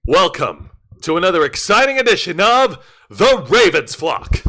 Welcome to another exciting edition of The Ravens Flock.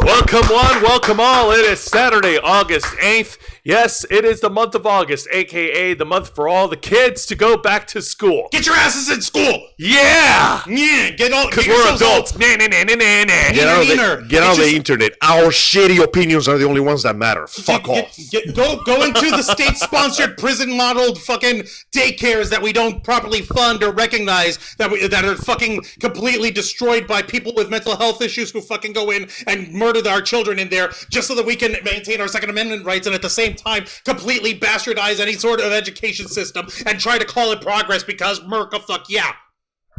Welcome one, welcome all. It is Saturday, August 8th. Yes, it is the month of August, aka the month for all the kids to go back to school. Get your asses in school! Yeah! Yeah, Because we're adults. Nah, nah, nah, nah, nah, nah. Get on the internet. Our shitty opinions are the only ones that matter. Fuck off. Go into the state-sponsored prison-modeled fucking daycares that we don't properly fund or recognize, that are fucking completely destroyed by people with mental health issues who fucking go in and murder our children in there just so that we can maintain our Second Amendment rights and at the same time completely bastardize any sort of education system and try to call it progress because Merca fuck yeah.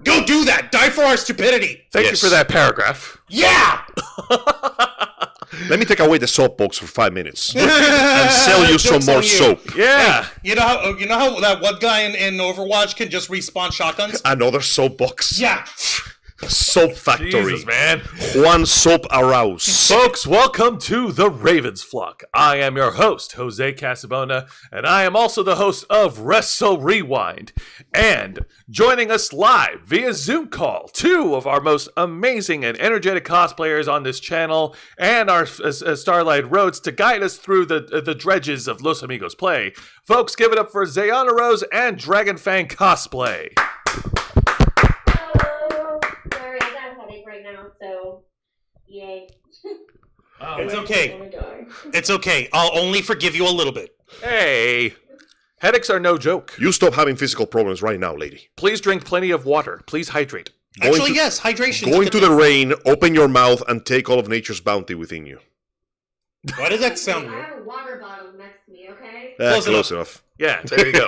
Go do that. Die for our stupidity. Thank you for that paragraph. Yeah! Let me take away the soapbox for 5 minutes and sell you some more soap. Yeah. Hey, you know how that one guy in Overwatch can just respawn shotguns? Another soapbox. Yeah. Soap factory. Jesus, man. Juan Soap Arouse. Folks, welcome to The Ravens Flock. I am your host, Jose Casabona, and I am also the host of Wrestle Rewind. And joining us live via Zoom call, two of our most amazing and energetic cosplayers on this channel and our Starlight Roads to guide us through the dredges of Los Amigos Play. Folks, give it up for Zayana Rose and Dragon Fang Cosplay. So, yay. It's okay. It's okay. I'll only forgive you a little bit. Hey, headaches are no joke. You stop having physical problems right now, lady. Please drink plenty of water. Please hydrate. Actually, yes, hydration. Go into the rain, open your mouth, and take all of nature's bounty within you. Why does that sound I weird? have a water bottle next to me, okay? Close enough. Yeah, there you go.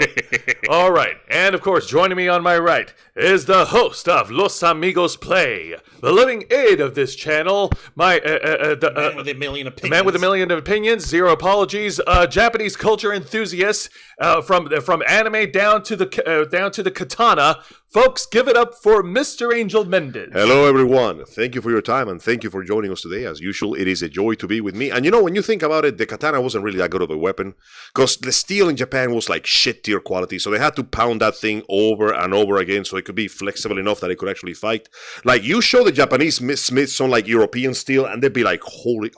All right, and of course, joining me on my right is the host of Los Amigos Play, the living aid of this channel, Man with a million opinions. the man with a million opinions, zero apologies, Japanese culture enthusiast, from anime down to the katana. Folks, give it up for Mr. Angel Mendez. Hello, everyone. Thank you for your time, and thank you for joining us today. As usual, it is a joy to be with me. And you know, when you think about it, the katana wasn't really that good of a weapon, because the steel in Japan was like shit tier quality, so they had to pound that thing over and over again so it could be flexible enough that it could actually fight. Like, you show the Japanese smiths some like European steel, and they'd be like, holy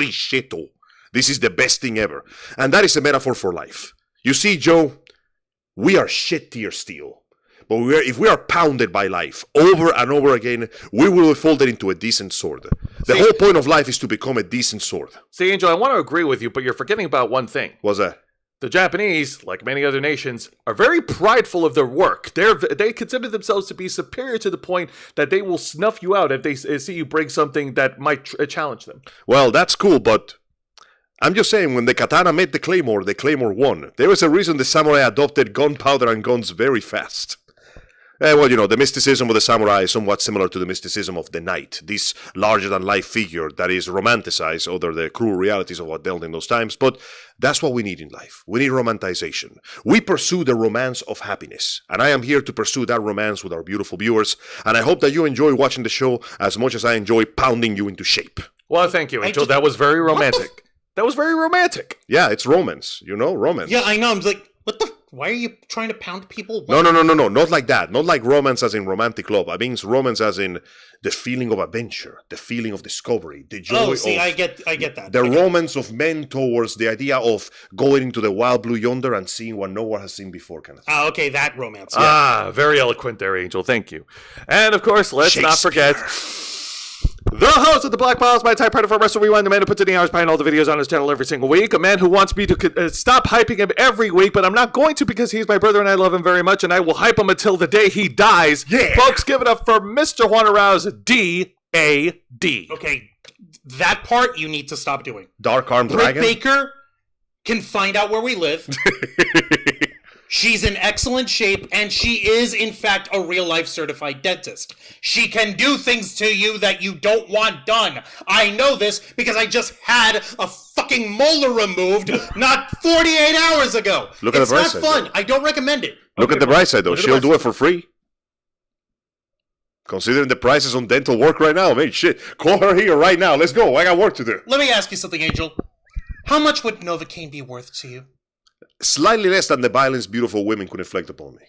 shito, this is the best thing ever. And that is a metaphor for life. You see, Joe, we are shit tier steel. But if we are pounded by life over and over again, we will evolve it into a decent sword. The whole point of life is to become a decent sword. See, Angel, I want to agree with you, but you're forgetting about one thing. What's that? The Japanese, like many other nations, are very prideful of their work. They consider themselves to be superior to the point that they will snuff you out if they see you bring something that might challenge them. Well, that's cool, but I'm just saying, when the katana met the claymore won. There is a reason the samurai adopted gunpowder and guns very fast. Well, you know, the mysticism of the samurai is somewhat similar to the mysticism of the knight, this larger-than-life figure that is romanticized under the cruel realities of what dealt in those times, but that's what we need in life. We need romanticization. We pursue the romance of happiness, and I am here to pursue that romance with our beautiful viewers, and I hope that you enjoy watching the show as much as I enjoy pounding you into shape. Well, thank you, Angel. That was very romantic. That was very romantic. Yeah, it's romance, you know, romance. Yeah, I know. I'm like, what the... Why are you trying to pound people? No, not like that. Not like romance as in romantic love. I mean romance as in the feeling of adventure, the feeling of discovery, the joy of... I get that. The romance of men towards the idea of going into the wild blue yonder and seeing what no one has seen before, kind of thing. Okay, that romance. Yeah. Very eloquent there, Angel. Thank you. And, of course, let's not forget... the host of the Black Piles, my typewriter for Wrestle Rewind, the man who puts in the hours behind all the videos on his channel every single week, a man who wants me to stop hyping him every week, but I'm not going to because he's my brother and I love him very much, and I will hype him until the day he dies. Yeah. Folks, give it up for Mr. Juan Arouse, D.A.D. Okay, that part you need to stop doing. Dark Arm Britt Dragon? Baker can find out where we live. She's in excellent shape, and she is, in fact, a real-life certified dentist. She can do things to you that you don't want done. I know this because I just had a fucking molar removed not 48 hours ago. Look at the bright It's side, not fun. though. I don't recommend it. Look at the bright side, though. Look at the She'll bright do it for free. Considering the prices on dental work right now, man, shit. Call her here right now. Let's go. I got work to do. Let me ask you something, Angel. How much would Novocaine be worth to you? Slightly less than the violence beautiful women could inflict upon me.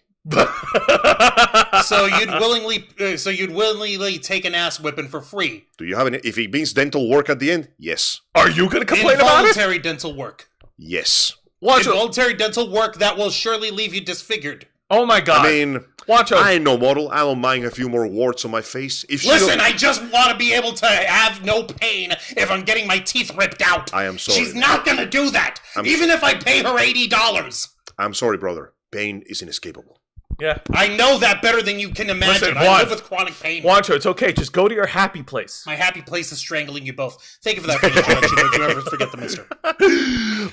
So you'd willingly take an ass whipping for free. Do you have any? If it means dental work at the end, yes. Are you going to complain about it? Involuntary dental work. Yes. Involuntary dental work that will surely leave you disfigured. Oh my god. I mean, I ain't no model. I don't mind a few more warts on my face. Listen, I just want to be able to have no pain if I'm getting my teeth ripped out. I am sorry. She's not going to do that, even if I pay her $80. I'm sorry, brother. Pain is inescapable. Yeah. I know that better than you can imagine. Listen, I live with chronic pain. Wancho, it's okay. Just go to your happy place. My happy place is strangling you both. Thank you for that introduction. Don't you ever forget the mister.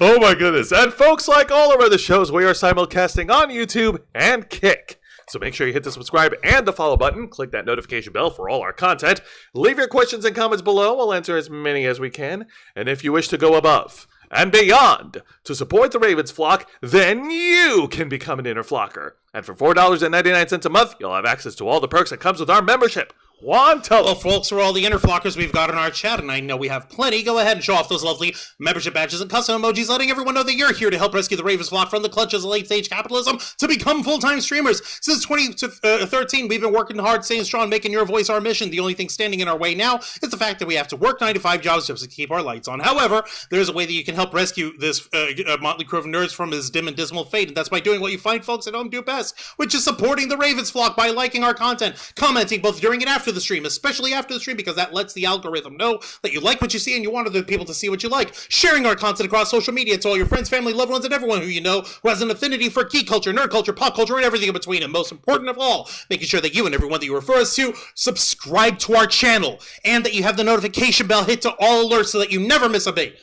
Oh my goodness. And folks, like all of our other shows, we are simulcasting on YouTube and Kick. So make sure you hit the subscribe and the follow button. Click that notification bell for all our content. Leave your questions and comments below. We'll answer as many as we can. And if you wish to go above and beyond to support the Ravens flock, then you can become an inner flocker. And for $4.99 a month, you'll have access to all the perks that comes with our membership. Well, folks, for all the inner flockers we've got in our chat, and I know we have plenty, go ahead and show off those lovely membership badges and custom emojis, letting everyone know that you're here to help rescue the Ravens flock from the clutches of late-stage capitalism to become full-time streamers. Since 2013, we've been working hard, staying strong, making your voice our mission. The only thing standing in our way now is the fact that we have to work 9 to 5 jobs just to keep our lights on. However, there's a way that you can help rescue this motley crew of nerds from his dim and dismal fate, and that's by doing what you find folks at home do best, which is supporting the Ravens flock by liking our content, commenting both during and after the stream, especially after the stream, because that lets the algorithm know that you like what you see and you want other people to see what you like. Sharing our content across social media to all your friends, family, loved ones, and everyone who you know who has an affinity for geek culture, nerd culture, pop culture, and everything in between. And most important of all, making sure that you and everyone that you refer us to subscribe to our channel and that you have the notification bell hit to all alerts so that you never miss a beat.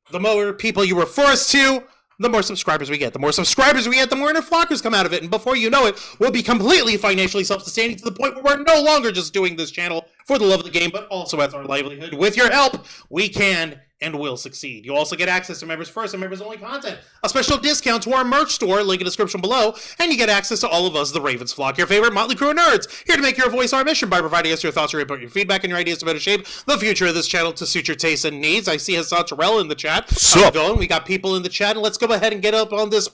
The more people you refer us to, the more subscribers we get. The more subscribers we get, the more inner flockers come out of it. And before you know it, we'll be completely financially self-sustaining to the point where we're no longer just doing this channel for the love of the game, but also as our livelihood. With your help, we can and will succeed. You'll also get access to members first and members only content, a special discount to our merch store, link in the description below, and you get access to all of us, the Ravens flock, your favorite motley crew of nerds, here to make your voice our mission by providing us your thoughts, your input, your feedback, and your ideas to better shape the future of this channel to suit your tastes and needs. I see Hassan Terrell in the chat. How's it going? We got people in the chat, and let's go ahead and get up on this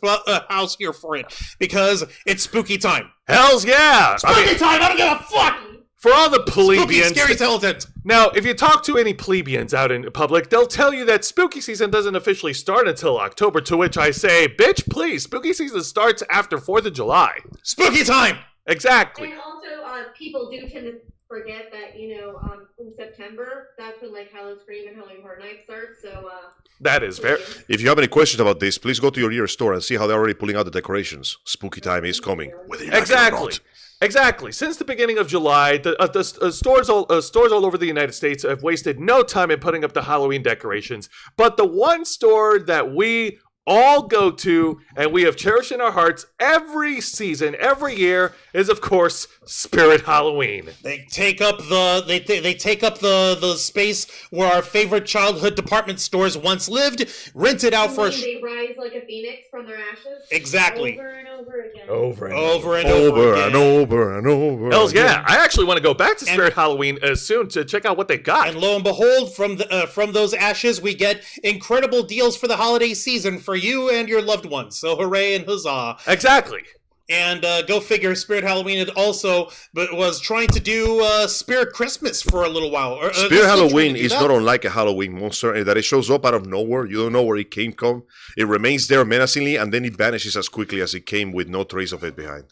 house here for it, because it's spooky time. Hells yeah! Spooky time! I don't give a fuck! For all the plebeians... Spooky, scary skeletons! Now, if you talk to any plebeians out in public, they'll tell you that spooky season doesn't officially start until October, to which I say, bitch, please, spooky season starts after 4th of July. Spooky time! Exactly. And also, people do tend to forget that, in September, that's when, Halloween Scream and Halloween Horror Nights start, so, That is very... If you have any questions about this, please go to your nearest store and see how they're already pulling out the decorations. Spooky time is coming. Whether you like it or not. Exactly. Since the beginning of July, the stores all over the United States have wasted no time in putting up the Halloween decorations. But the one store that we all go to and we have cherished in our hearts every season, every year, is of course Spirit Halloween. They take up they take up the space where our favorite childhood department stores once lived, rent it out for. They rise like a phoenix from their ashes. Exactly. Over and over again. Over and over and over. Hells yeah! I actually want to go back to Spirit Halloween soon to check out what they got. And lo and behold, from those ashes, we get incredible deals for the holiday season for you and your loved ones. So hooray and huzzah! Exactly. And go figure, Spirit Halloween had also was trying to do Spirit Christmas for a little while. Spirit Halloween is not unlike a Halloween monster in that it shows up out of nowhere. You don't know where it came from. It remains there menacingly, and then it vanishes as quickly as it came with no trace of it behind.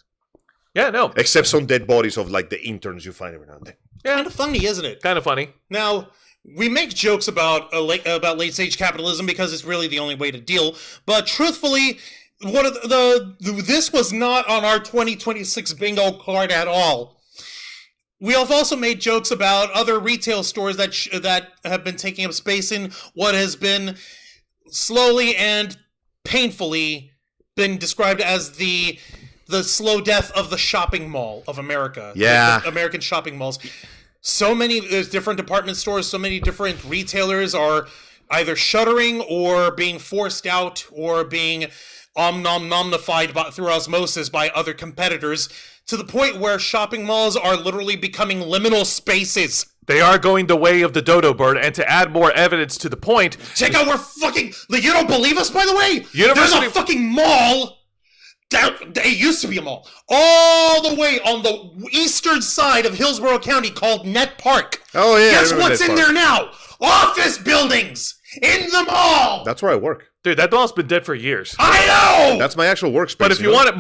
Yeah, no. Except some dead bodies of the interns you find every now and then. Yeah, kind of funny, isn't it? Kind of funny. Now, we make jokes about late-stage capitalism because it's really the only way to deal, but truthfully, this was not on our 2026 bingo card at all. We have also made jokes about other retail stores that have been taking up space in what has been slowly and painfully been described as the slow death of the shopping mall of America. Yeah. The American shopping malls. So many different department stores, so many different retailers are either shuttering or being forced out or being omnified through osmosis by other competitors, to the point where shopping malls are literally becoming liminal spaces. They are going the way of the dodo bird, and to add more evidence to the point... Check out where fucking... You don't believe us, by the way? There's a fucking mall It used to be a mall. All the way on the eastern side of Hillsborough County called Net Park. Oh, yeah. Guess what's in there now? Office buildings in the mall. That's where I work. Dude, that mall's been dead for years. I know! That's my actual workspace. But if you want it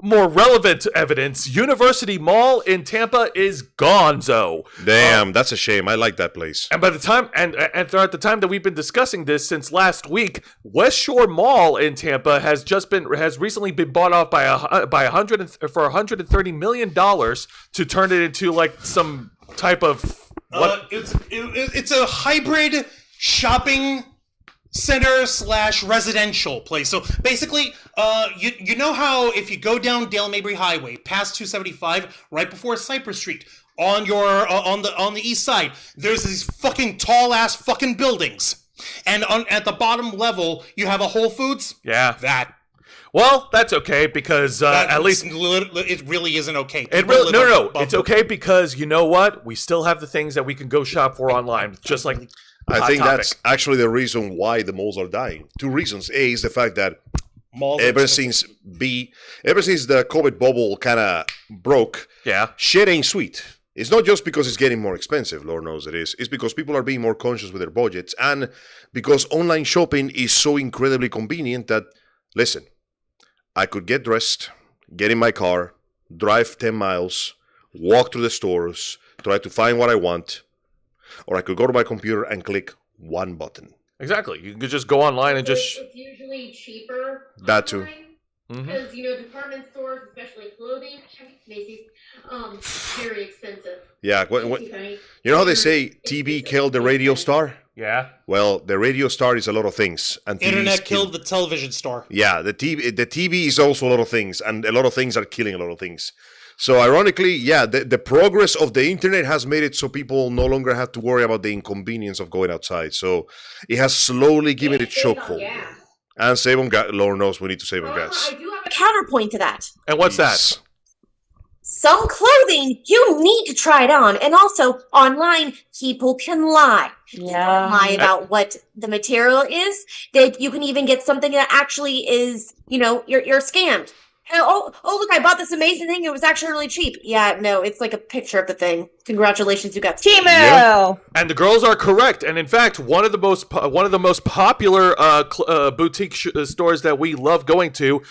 more relevant evidence, University Mall in Tampa is gonzo. Damn, that's a shame. I like that place. And by the time and throughout the time that we've been discussing this since last week, West Shore Mall in Tampa has recently been bought off for $130 million to turn it into like some type of what? It's a hybrid shopping center / residential place. So basically, you know how if you go down Dale Mabry Highway past 275, right before Cypress Street, on your on the east side, there's these fucking tall ass fucking buildings, and at the bottom level you have a Whole Foods. Yeah. That. Well, that's okay because at least it really isn't okay. No. It's okay because you know what? We still have the things that we can go shop for online, just like. I Hot think Topic. that's actually the reason why the malls are dying. 2 reasons. A is the fact that malls ever since the COVID bubble kind of broke, Yeah. shit ain't sweet. It's not just because it's getting more expensive, Lord knows it is. It's because people are being more conscious with their budgets, and because online shopping is so incredibly convenient that, listen, I could get dressed, get in my car, drive 10 miles, walk through the stores, try to find what I want, or I could go to my computer and click one button. Exactly. You could just go online and just. It's usually cheaper. That too. Because department stores, especially clothing, Macy's, very expensive. Yeah, you know how they say TV killed the radio star? Yeah. Well, the radio star is a lot of things, and Internet killed the television star. Yeah, the TV is also a lot of things, and a lot of things are killing a lot of things. So ironically, yeah, the progress of the internet has made it so people no longer have to worry about the inconvenience of going outside. So it has slowly given it chokehold. And save on gas. Lord knows we need to save on gas. I do have A counterpoint to that. And what's Yes. that? Some clothing, you need to try it on. And also, online, people can lie. Yeah. Lie about what the material is. That you can even get something that actually is, you're scammed. And, oh, look, I bought this amazing thing. It was actually really cheap. Yeah, no, it's like a picture of the thing. Congratulations, you got Timu! Yeah. And the girls are correct. And in fact, one of the most popular boutique stores that we love going to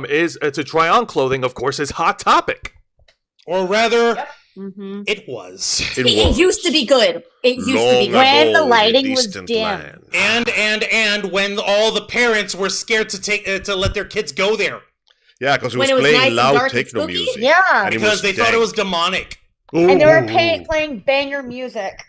is to try on clothing. Of course, is Hot Topic. Or rather, Mm-hmm. it was. It used to be good. It used to be good. When the ago in a lighting was distant dim. land. And when all the parents were scared to let their kids go there Yeah, because it was When it was nice playing and loud dark and techno spooky? music. Yeah. And it because was they thought dank. it was demonic. And they were Ooh. playing banger music.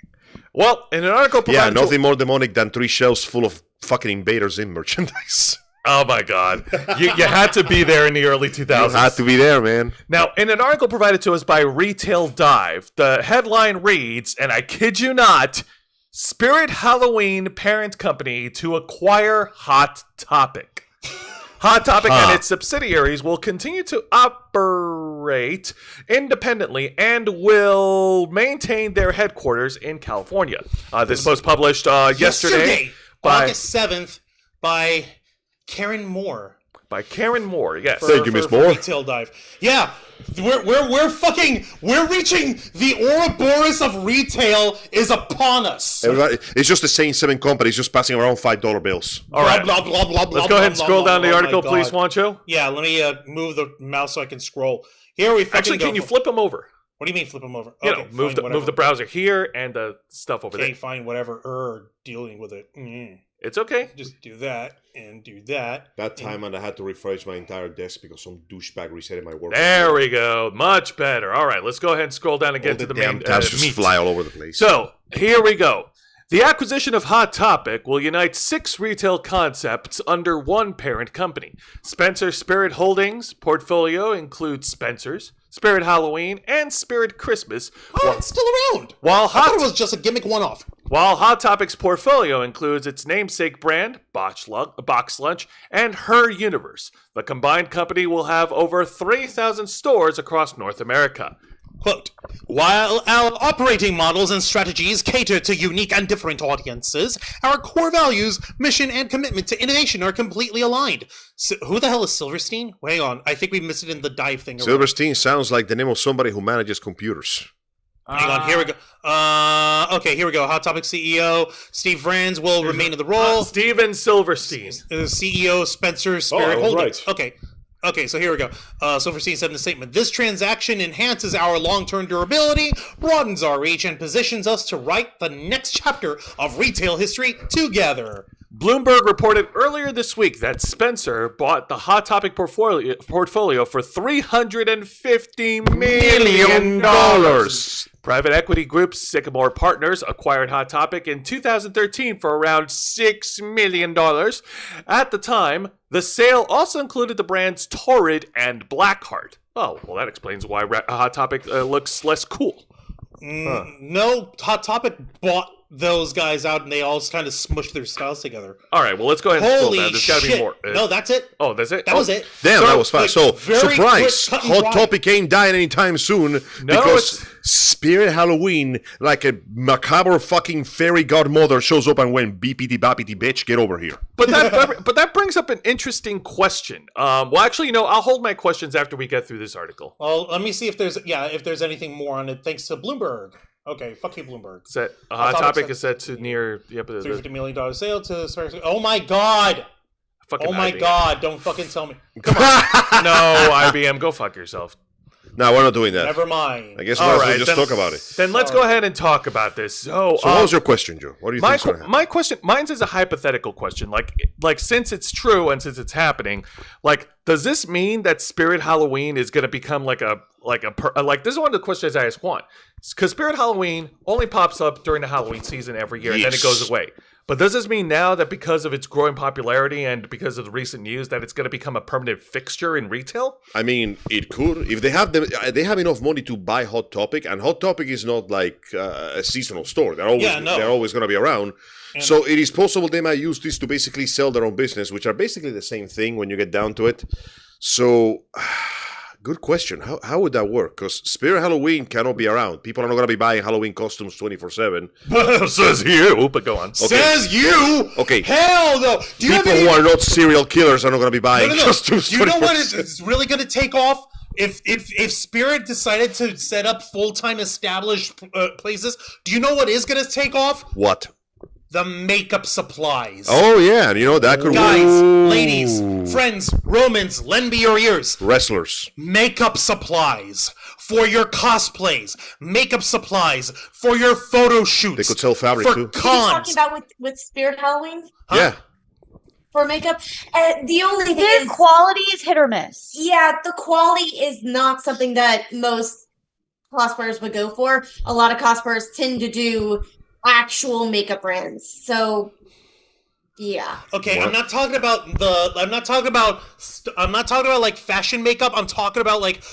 Well, in an article Yeah, provided to- nothing more demonic than 3 shelves full of fucking Invaders in merchandise. Oh my God, you had to be there in the early 2000s. You had to be there, man. Now, in an article provided to us by Retail Dive, the headline reads, and I kid you not, Spirit Halloween parent company to acquire Hot Topic. Hot Topic and its subsidiaries will continue to operate independently and will maintain their headquarters in California. This was published yesterday by August 7th, by Karen Moore. Karen Moore. Yes. Thank you, Miss for Moore. Retail Dive. Yeah, we're reaching the Ouroboros of retail is upon us. Everybody, it's just the same 7 companies just passing around $5 bills. All right. Blah, blah, blah, blah, Let's go ahead and blah, scroll blah, down the blah, article, my please, God. Juancho. Yeah, let me move the mouse so I can scroll. Here we fucking Actually, go. can you flip them over? What do you mean flip them over? You Okay, know, move fine, the browser here and the stuff over Okay, there. fine, whatever. Dealing with it. It's okay. Just do that and do that. That time, and I had to refresh my entire desk because some douchebag resetted my work. There we go. Much better. All right, let's go ahead and scroll down and All get to the damn main tabs just meat. fly all over the place. So, here we go. The acquisition of Hot Topic will unite 6 retail concepts under one parent company. Spencer Spirit Holdings portfolio includes Spencer's, Spirit Halloween, and Spirit Christmas. Oh, it's still around. While I thought Hot it was just a gimmick one-off. While Hot Topic's portfolio includes its namesake brand, Box Lunch, and Her Universe, the combined company will have over 3,000 stores across North America. Quote, while our operating models and strategies cater to unique and different audiences, our core values, mission, and commitment to innovation are completely aligned. So, who the hell is Silverstein? Hang on, I think we missed it in the dive thing. Silverstein sounds like the name of somebody who manages computers. Hang on, here we go. Okay, here we go. Hot Topic CEO Steve Franz will remain in the role. Steven Silverstein. CEO Spencer Spirit I was Holdings. right. Okay, so here we go. Silverstein said in the statement, this transaction enhances our long-term durability, broadens our reach, and positions us to write the next chapter of retail history together. Bloomberg reported earlier this week that Spencer bought the Hot Topic portfolio for $350 million. Private equity group Sycamore Partners acquired Hot Topic in 2013 for around $6 million. At the time, the sale also included the brands Torrid and Blackheart. Oh, well, that explains why Hot Topic looks less cool. No, Hot Topic bought those guys out and they all kind of smushed their styles together. All right, well, let's go ahead and Holy scroll down. There's got to be shit. more. No, that's it. Oh, that's it? That was it. Damn, So, that was fast. like, So, very surprise, quick, cut and Hot dry. Topic ain't dying anytime soon because Spirit Halloween, like a macabre fucking fairy godmother, shows up and went, beepity boppity bitch, get over here. But that brings up an interesting question. Well, actually, I'll hold my questions after we get through this article. Well, let me see if there's anything more on it, thanks to Bloomberg. Okay, fuck you, Bloomberg. Set Hot Topic is set to near $350 million sale to... Oh my god! fucking Oh my IBM. god, don't fucking tell me. No, IBM, go fuck yourself. No, we're not doing that. Never mind. I guess All we'll right, just then- talk about it. Then let's go ahead and talk about this. So, So what was your question, Joe? What do you my think's going to happen? my question, mine's is a hypothetical question. Like since it's true and since it's happening, like does this mean that Spirit Halloween is going to become like this is one of the questions I ask Juan, because Spirit Halloween only pops up during the Halloween season every year and then it goes Yes. away. But does this mean now that because of its growing popularity and because of the recent news that it's going to become a permanent fixture in retail? I mean, it could. If they have enough money to buy Hot Topic, and Hot Topic is not like a seasonal store. They're always going to be around. So it is possible they might use this to basically sell their own business, which are basically the same thing when you get down to it. So, good question. How would that work? Because Spirit Halloween cannot be around. People are not going to be buying Halloween costumes 24/7. Says you, but go on. Says you! Okay. Hell no! Do you have People any... who are not serial killers are not going to be buying No. costumes. Do you know what 24/7. is really going to take off? If Spirit decided to set up full-time established places, do you know what is going to take off? What? The makeup supplies. Oh yeah, and that could Guys, work. ladies, friends, Romans, lend me your ears. Wrestlers. Makeup supplies for your cosplays. Makeup supplies for your photo shoots. They could sell fabric for too. Are you cons. talking about with Spirit Halloween Yeah. for makeup? The only thing Their is, quality is hit or miss. yeah, the quality is not something that most cosplayers would go for. A lot of cosplayers tend to do actual makeup brands. So, yeah. Okay, What? I'm not talking about like fashion makeup. I'm talking about like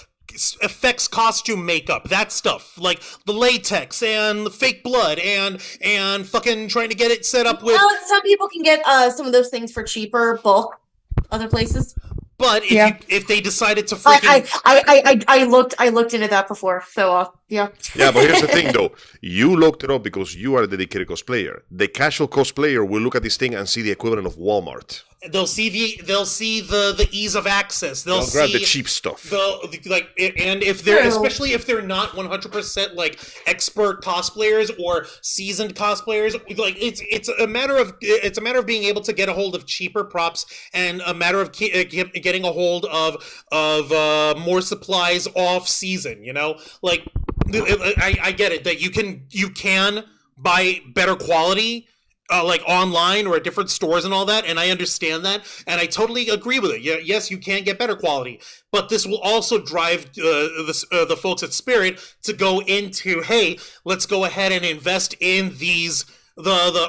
effects costume makeup, that stuff, like the latex and the fake blood and fucking trying to get it set up with. Well, some people can get some of those things for cheaper, bulk, other places. But if they decided to I freaking looked into that before. So yeah. Yeah, but here's the thing though. You looked it up because you are a dedicated cosplayer. The casual cosplayer will look at this thing and see the equivalent of Walmart. they'll see the ease of access. They'll They'll grab see the cheap stuff. And if they're True. especially if they're not 100% like expert cosplayers or seasoned cosplayers, like it's a matter of being able to get a hold of cheaper props and a matter of getting a hold of more supplies off season. Like I get it that you can buy better quality. Like online or at different stores and all that, and I understand that, and I totally agree with it. Yes, you can get better quality, but this will also drive the folks at Spirit to go into, hey, let's go ahead and invest in these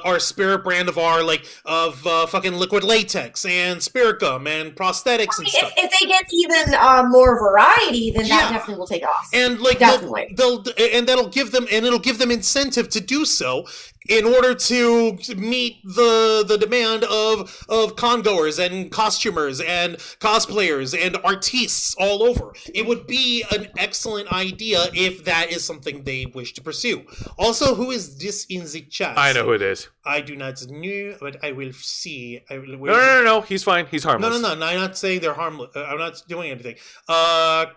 our Spirit brand of fucking liquid latex and Spirit gum and prosthetics and stuff. If they get even more variety, then that definitely will take off. And like Definitely. it'll give them incentive to do so. in order to meet the demand of congoers and costumers and cosplayers and artistes all over. It would be an excellent idea if that is something they wish to pursue. Also, who is this in the chat? I know who it is. I do not know, but I will see. No. He's fine. He's harmless. No. I'm not saying they're harmless. I'm not doing anything.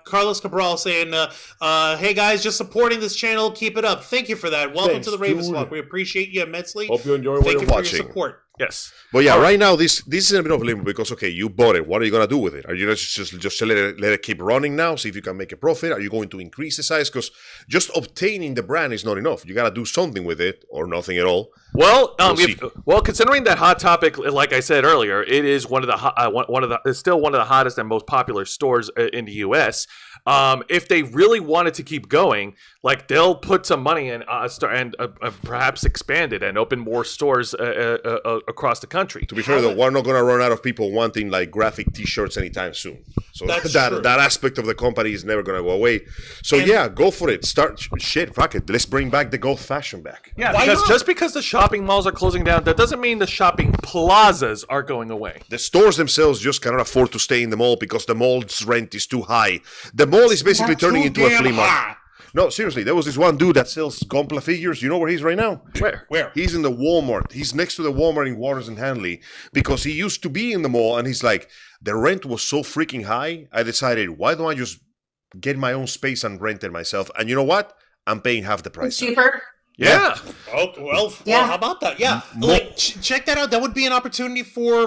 Carlos Cabral saying, "Hey guys, just supporting this channel. Keep it up. Thank you for that. Welcome Thanks, to the Ravens dude. Flock. We appreciate you immensely. Hope you enjoy what Thank you're you for watching. your support." Yes. But yeah, All right now this is a bit of a limbo because okay, you bought it. What are you gonna do with it? Are you just let it keep running now? See if you can make a profit. Are you going to increase the size? Because just obtaining the brand is not enough. You gotta do something with it or nothing at all. Well, We'll see. considering that Hot Topic, like I said earlier, it is it's still one of the hottest and most popular stores in the U.S. If they really wanted to keep going, like they'll put some money in and perhaps expand it and open more stores across the country. To be fair though, we're not gonna run out of people wanting like graphic T-shirts anytime soon. So That's that true. aspect of the company is never gonna go away. So yeah, go for it. Fuck it. Let's bring back the goth fashion back. Yeah, Why because not? just because the shopping malls are closing down, that doesn't mean the shopping plazas are going away. The stores themselves just cannot afford to stay in the mall because the mall's rent is too high. The mall is basically turning into a flea market. No, seriously, there was this one dude that sells Compla figures. You know where he's right now? Where? He's in the Walmart. He's next to the Walmart in Waters and Hanley because he used to be in the mall and he's like, the rent was so freaking high, I decided, why don't I just get my own space and rent it myself? And you know what? I'm paying half the price. Cheaper. Yeah. Oh well, Yeah. how about that? Yeah, like check that out. That would be an opportunity for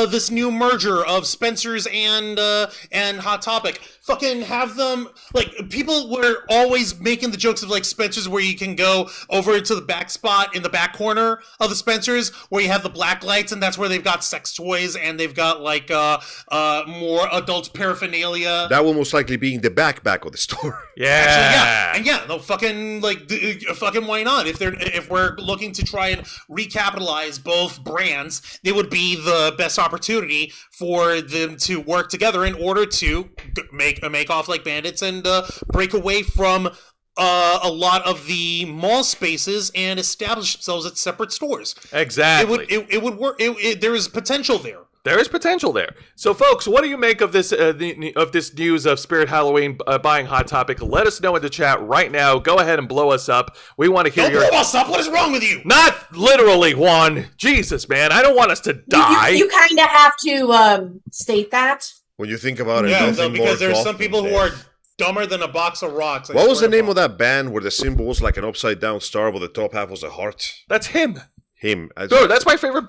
this new merger of Spencer's and Hot Topic. Fucking have them like people were always making the jokes of like Spencer's where you can go over to the back spot in the back corner of the Spencer's where you have the black lights and that's where they've got sex toys and they've got like more adult paraphernalia. That will most likely be in the back of the store. Yeah. Actually, yeah, no, fucking like, fucking why not? If we're looking to try and recapitalize both brands, it would be the best opportunity for them to work together in order to make off like bandits and break away from a lot of the mall spaces and establish themselves as separate stores. Exactly. It would work. There is potential there. There is potential there. So, folks, what do you make of this this news of Spirit Halloween buying Hot Topic? Let us know in the chat right now. Go ahead and blow us up. We want to hear Don't blow us up. What is wrong with you? Not literally, Juan. Jesus, man. I don't want us to die. You kind of have to state that. When you think about it, Yeah, nothing because more there's goth some people than who are death. dumber than a box of rocks. What was the name of that band where the symbol was like an upside down star, but the top half was a heart? That's him. Him. Dude, that's my favorite.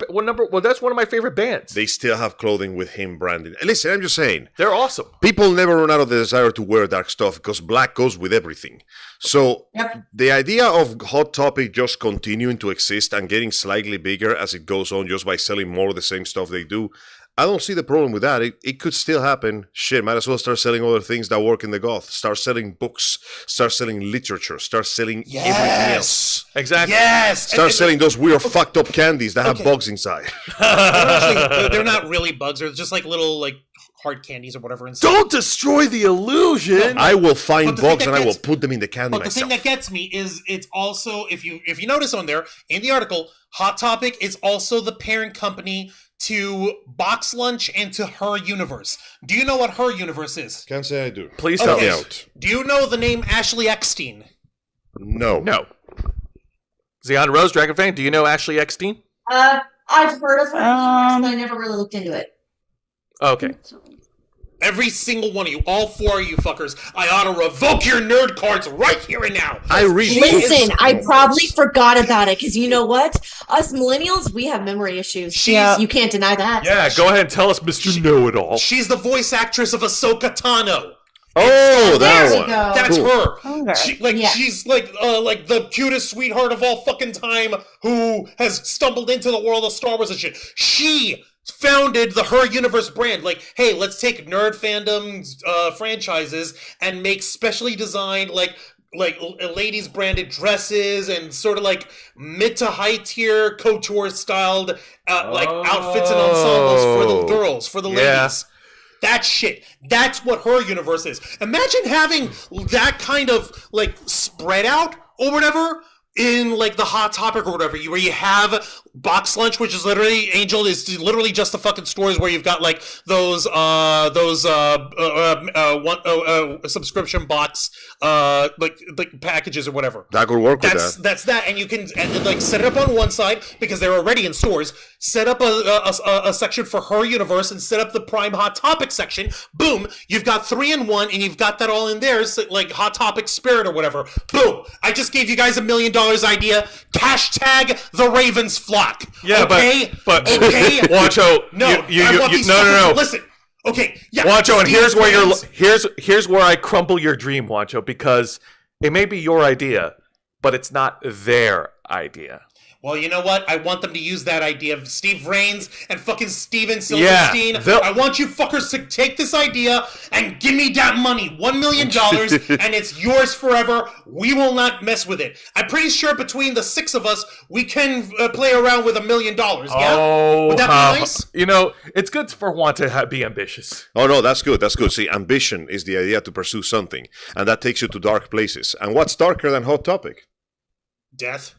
That's one of my favorite bands. They still have clothing with him branded. Listen, I'm just saying. They're awesome. People never run out of the desire to wear dark stuff because black goes with everything. So Yep. the idea of Hot Topic just continuing to exist and getting slightly bigger as it goes on just by selling more of the same stuff they do, I don't see the problem with that. It could still happen. Shit, might as well start selling other things that work in the goth. Start selling books. Start selling literature. Start selling everything else. Exactly. Yes. Start selling those weird fucked up candies that have bugs inside. They're not really bugs. They're just like little like hard candies or whatever. Inside. Don't destroy the illusion. I will find But the thing bugs and that I will gets- put them in the candy But the myself. thing that gets me is it's also if you notice on there in the article, Hot Topic is also the parent company to Box Lunch and to Her Universe. Do you know what Her Universe is? Can't say I do. Please Help tell me me. out. Do you know the name Ashley Eckstein? No. No. Zion Rose, Dragon Fan, do you know Ashley Eckstein? I've heard of her, but I never really looked into it. Okay. Every single one of you, all four of you fuckers, I ought to revoke your nerd cards right here and now. I read Listen, books. I probably forgot about it because you know what? Us millennials, we have memory issues. Yeah. You can't deny that. Yeah, go ahead and tell us, Mr. Know-It-All. She's the voice actress of Ahsoka Tano. Oh, There that we one. go. That's Cool. her. Okay. Yeah. She's like the cutest sweetheart of all fucking time who has stumbled into the world of Star Wars and shit. She founded the Her Universe brand. Like, hey, let's take nerd fandom franchises and make specially designed like ladies branded dresses and sort of like mid to high tier couture styled like outfits and ensembles for the girls, for the Yeah. ladies. That shit. That's what Her Universe is. Imagine having that kind of like spread out or whatever in like the Hot Topic or whatever, where you have box lunch, which is literally Angel is literally just the fucking stores where you've got like those subscription box like packages or whatever. That could work with that. That's that, and you can like set it up on one side because they're already in stores. Set up a section for her universe and set up the Prime Hot Topic section. Boom, you've got 3 in 1, and you've got that all in there, so like Hot Topic Spirit or whatever. Boom! I just gave you guys $1 million idea. Hashtag the Ravens flock. Yeah, okay? but okay, Wancho, no, you no. Listen, okay, yeah, Wancho, and here's where fans- here's where I crumble your dream, Wancho, because it may be your idea, but it's not their idea. Well, you know what? I want them to use that idea of Steve Rains and fucking Steven Yeah, Silverstein. they'll- I want you fuckers to take this idea and give me that money. $1 million, and it's yours forever. We will not mess with it. I'm pretty sure between the 6 of us, we can play around with $1 million, yeah? Oh, Would that be nice? You know, it's good for Juan to be ambitious. Oh no, that's good. That's good. See, ambition is the idea to pursue something, and that takes you to dark places. And what's darker than Hot Topic? Death.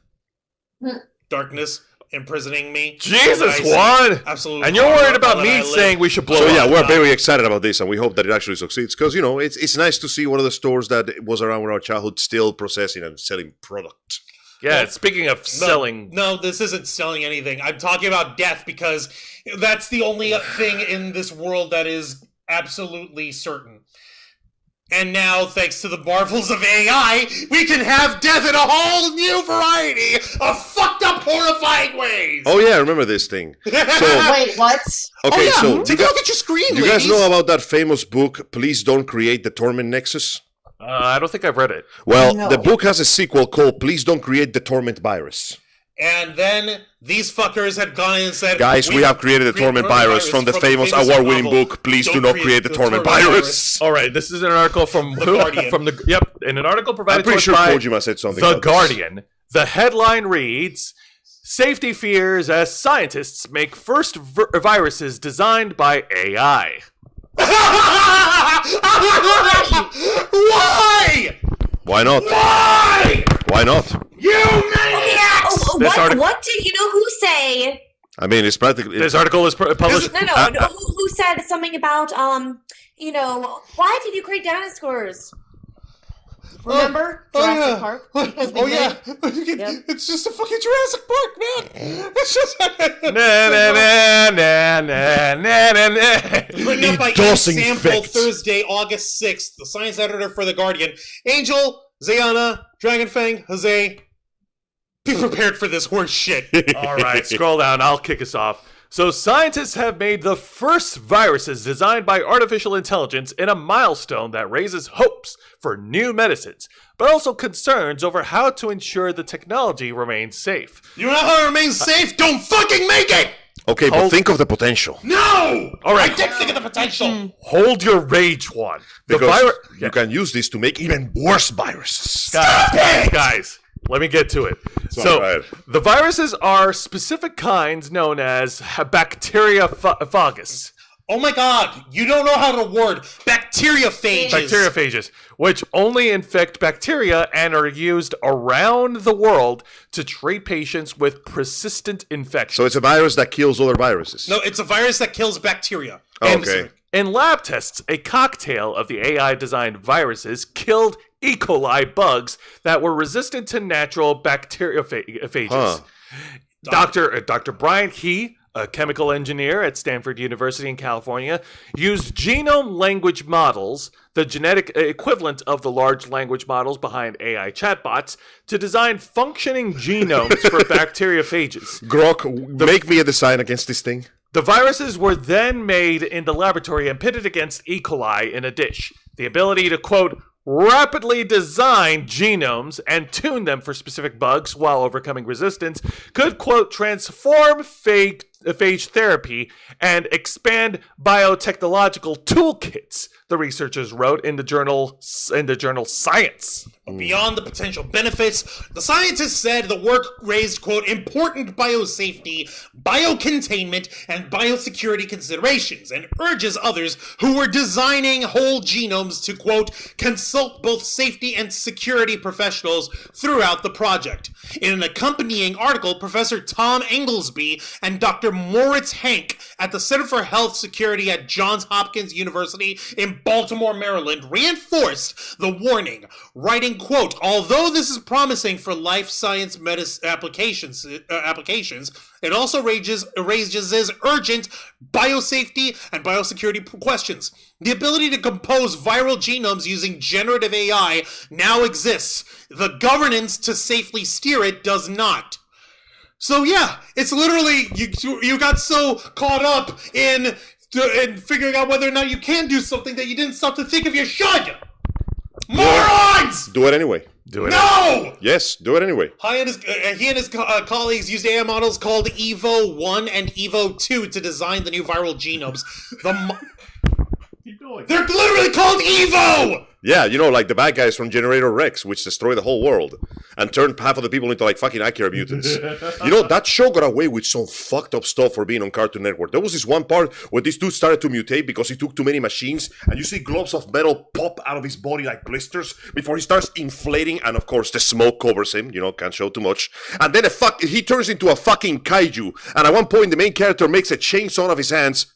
Darkness. Imprisoning me. Jesus, Ice, Juan! Absolutely. And you're worried about Horrible me that I live. saying we should blow So yeah, up. we're very excited about this, and we hope that it actually succeeds. Because it's nice to see one of the stores that was around in our childhood still processing and selling product. Yeah, speaking of selling... No, this isn't selling anything. I'm talking about death because that's the only thing in this world that is absolutely certain. And now, thanks to the marvels of AI, we can have death in a whole new variety of fucked up, horrifying ways. Oh yeah, I remember this thing. So Wait, what? okay, yeah. so Take a look at your screen, you guys ladies. know about that famous book, Please Don't Create the Torment Nexus? I don't think I've read it. Well, No. the book has a sequel called Please Don't Create the Torment Virus. And then these fuckers had gone in and said, Guys, we have created a torment virus from the famous award-winning novel, book, Please Do Don't Not Create the Torment Virus. All right, this is an article from The Guardian. in an article provided I'm pretty to sure us by Kojima said something The about this. Guardian. The headline reads, Safety fears as scientists make first viruses designed by AI. Why? Why not? Why? Why not? You maniacs! This article- What did who say? I mean, it's practically... This article is published... No, who said something about why did you create dinosaurs? Remember Jurassic Park? Because we yeah. made- Yep. It's just a fucking Jurassic Park, man. It's just na, na, na, na, na, na, na, na. written up by Ian Dosing Sample, facts. Thursday, August 6th. The science editor for The Guardian. Angel, Zayana, Dragonfang, Jose. Be prepared for this horse shit. All right, scroll down. I'll kick us off. So, scientists have made the first viruses designed by artificial intelligence in a milestone that raises hopes for new medicines, but also concerns over how to ensure the technology remains safe. You know how to remain safe? Don't fucking make it! Okay, but think of the potential. No! All right. I did think of the potential. Hold your rage, Juan. The Because virus. you can use this to make even worse viruses. Guys, let me get to it. So, right. the viruses are specific kinds known as bacteriophagus. Oh my god, you don't know how to word bacteriophages. Bacteriophages, which only infect bacteria and are used around the world to treat patients with persistent infections. So it's a virus that kills other viruses. No, it's a virus that kills bacteria. Okay. In lab tests, a cocktail of the AI-designed viruses killed E. coli bugs that were resistant to natural bacteriophages. Huh. Dr. Brian He, a chemical engineer at Stanford University in California, used genome language models, the genetic equivalent of the large language models behind AI chatbots, to design functioning genomes for bacteriophages. Grok, make me a design against this thing. The viruses were then made in the laboratory and pitted against E. coli in a dish. The ability to, quote, rapidly design genomes and tune them for specific bugs while overcoming resistance could, quote, transform phage therapy and expand biotechnological toolkits, the researchers wrote in the journal Science. But beyond the potential benefits, the scientists said the work raised, quote, important biosafety, biocontainment, and biosecurity considerations, and urges others who were designing whole genomes to, quote, consult both safety and security professionals throughout the project. In an accompanying article, Professor Tom Englesby and Dr. Moritz Hank at the Center for Health Security at Johns Hopkins University in Baltimore, Maryland, reinforced the warning, writing, quote, although this is promising for life science medicine applications, it also raises urgent biosafety and biosecurity questions. The ability to compose viral genomes using generative AI now exists. The governance to safely steer it does not. So yeah, it's literally, you got so caught up in figuring out whether or not you can do something that you didn't stop to think if you should. Morons! Do it anyway. Do it. No! Yes, do it anyway. He and his colleagues used AI models called Evo 1 and Evo 2 to design the new viral genomes. Keep going. They're literally called Evo! Yeah, you know, like the bad guys from Generator Rex, which destroyed the whole world and turned half of the people into like fucking Akira mutants. You know, that show got away with some fucked up stuff for being on Cartoon Network. There was this one part where this dude started to mutate because he took too many machines, and you see globes of metal pop out of his body like blisters before he starts inflating, and of course the smoke covers him. You know, can't show too much. And then he turns into a fucking kaiju. And at one point, the main character makes a chainsaw out of his hands,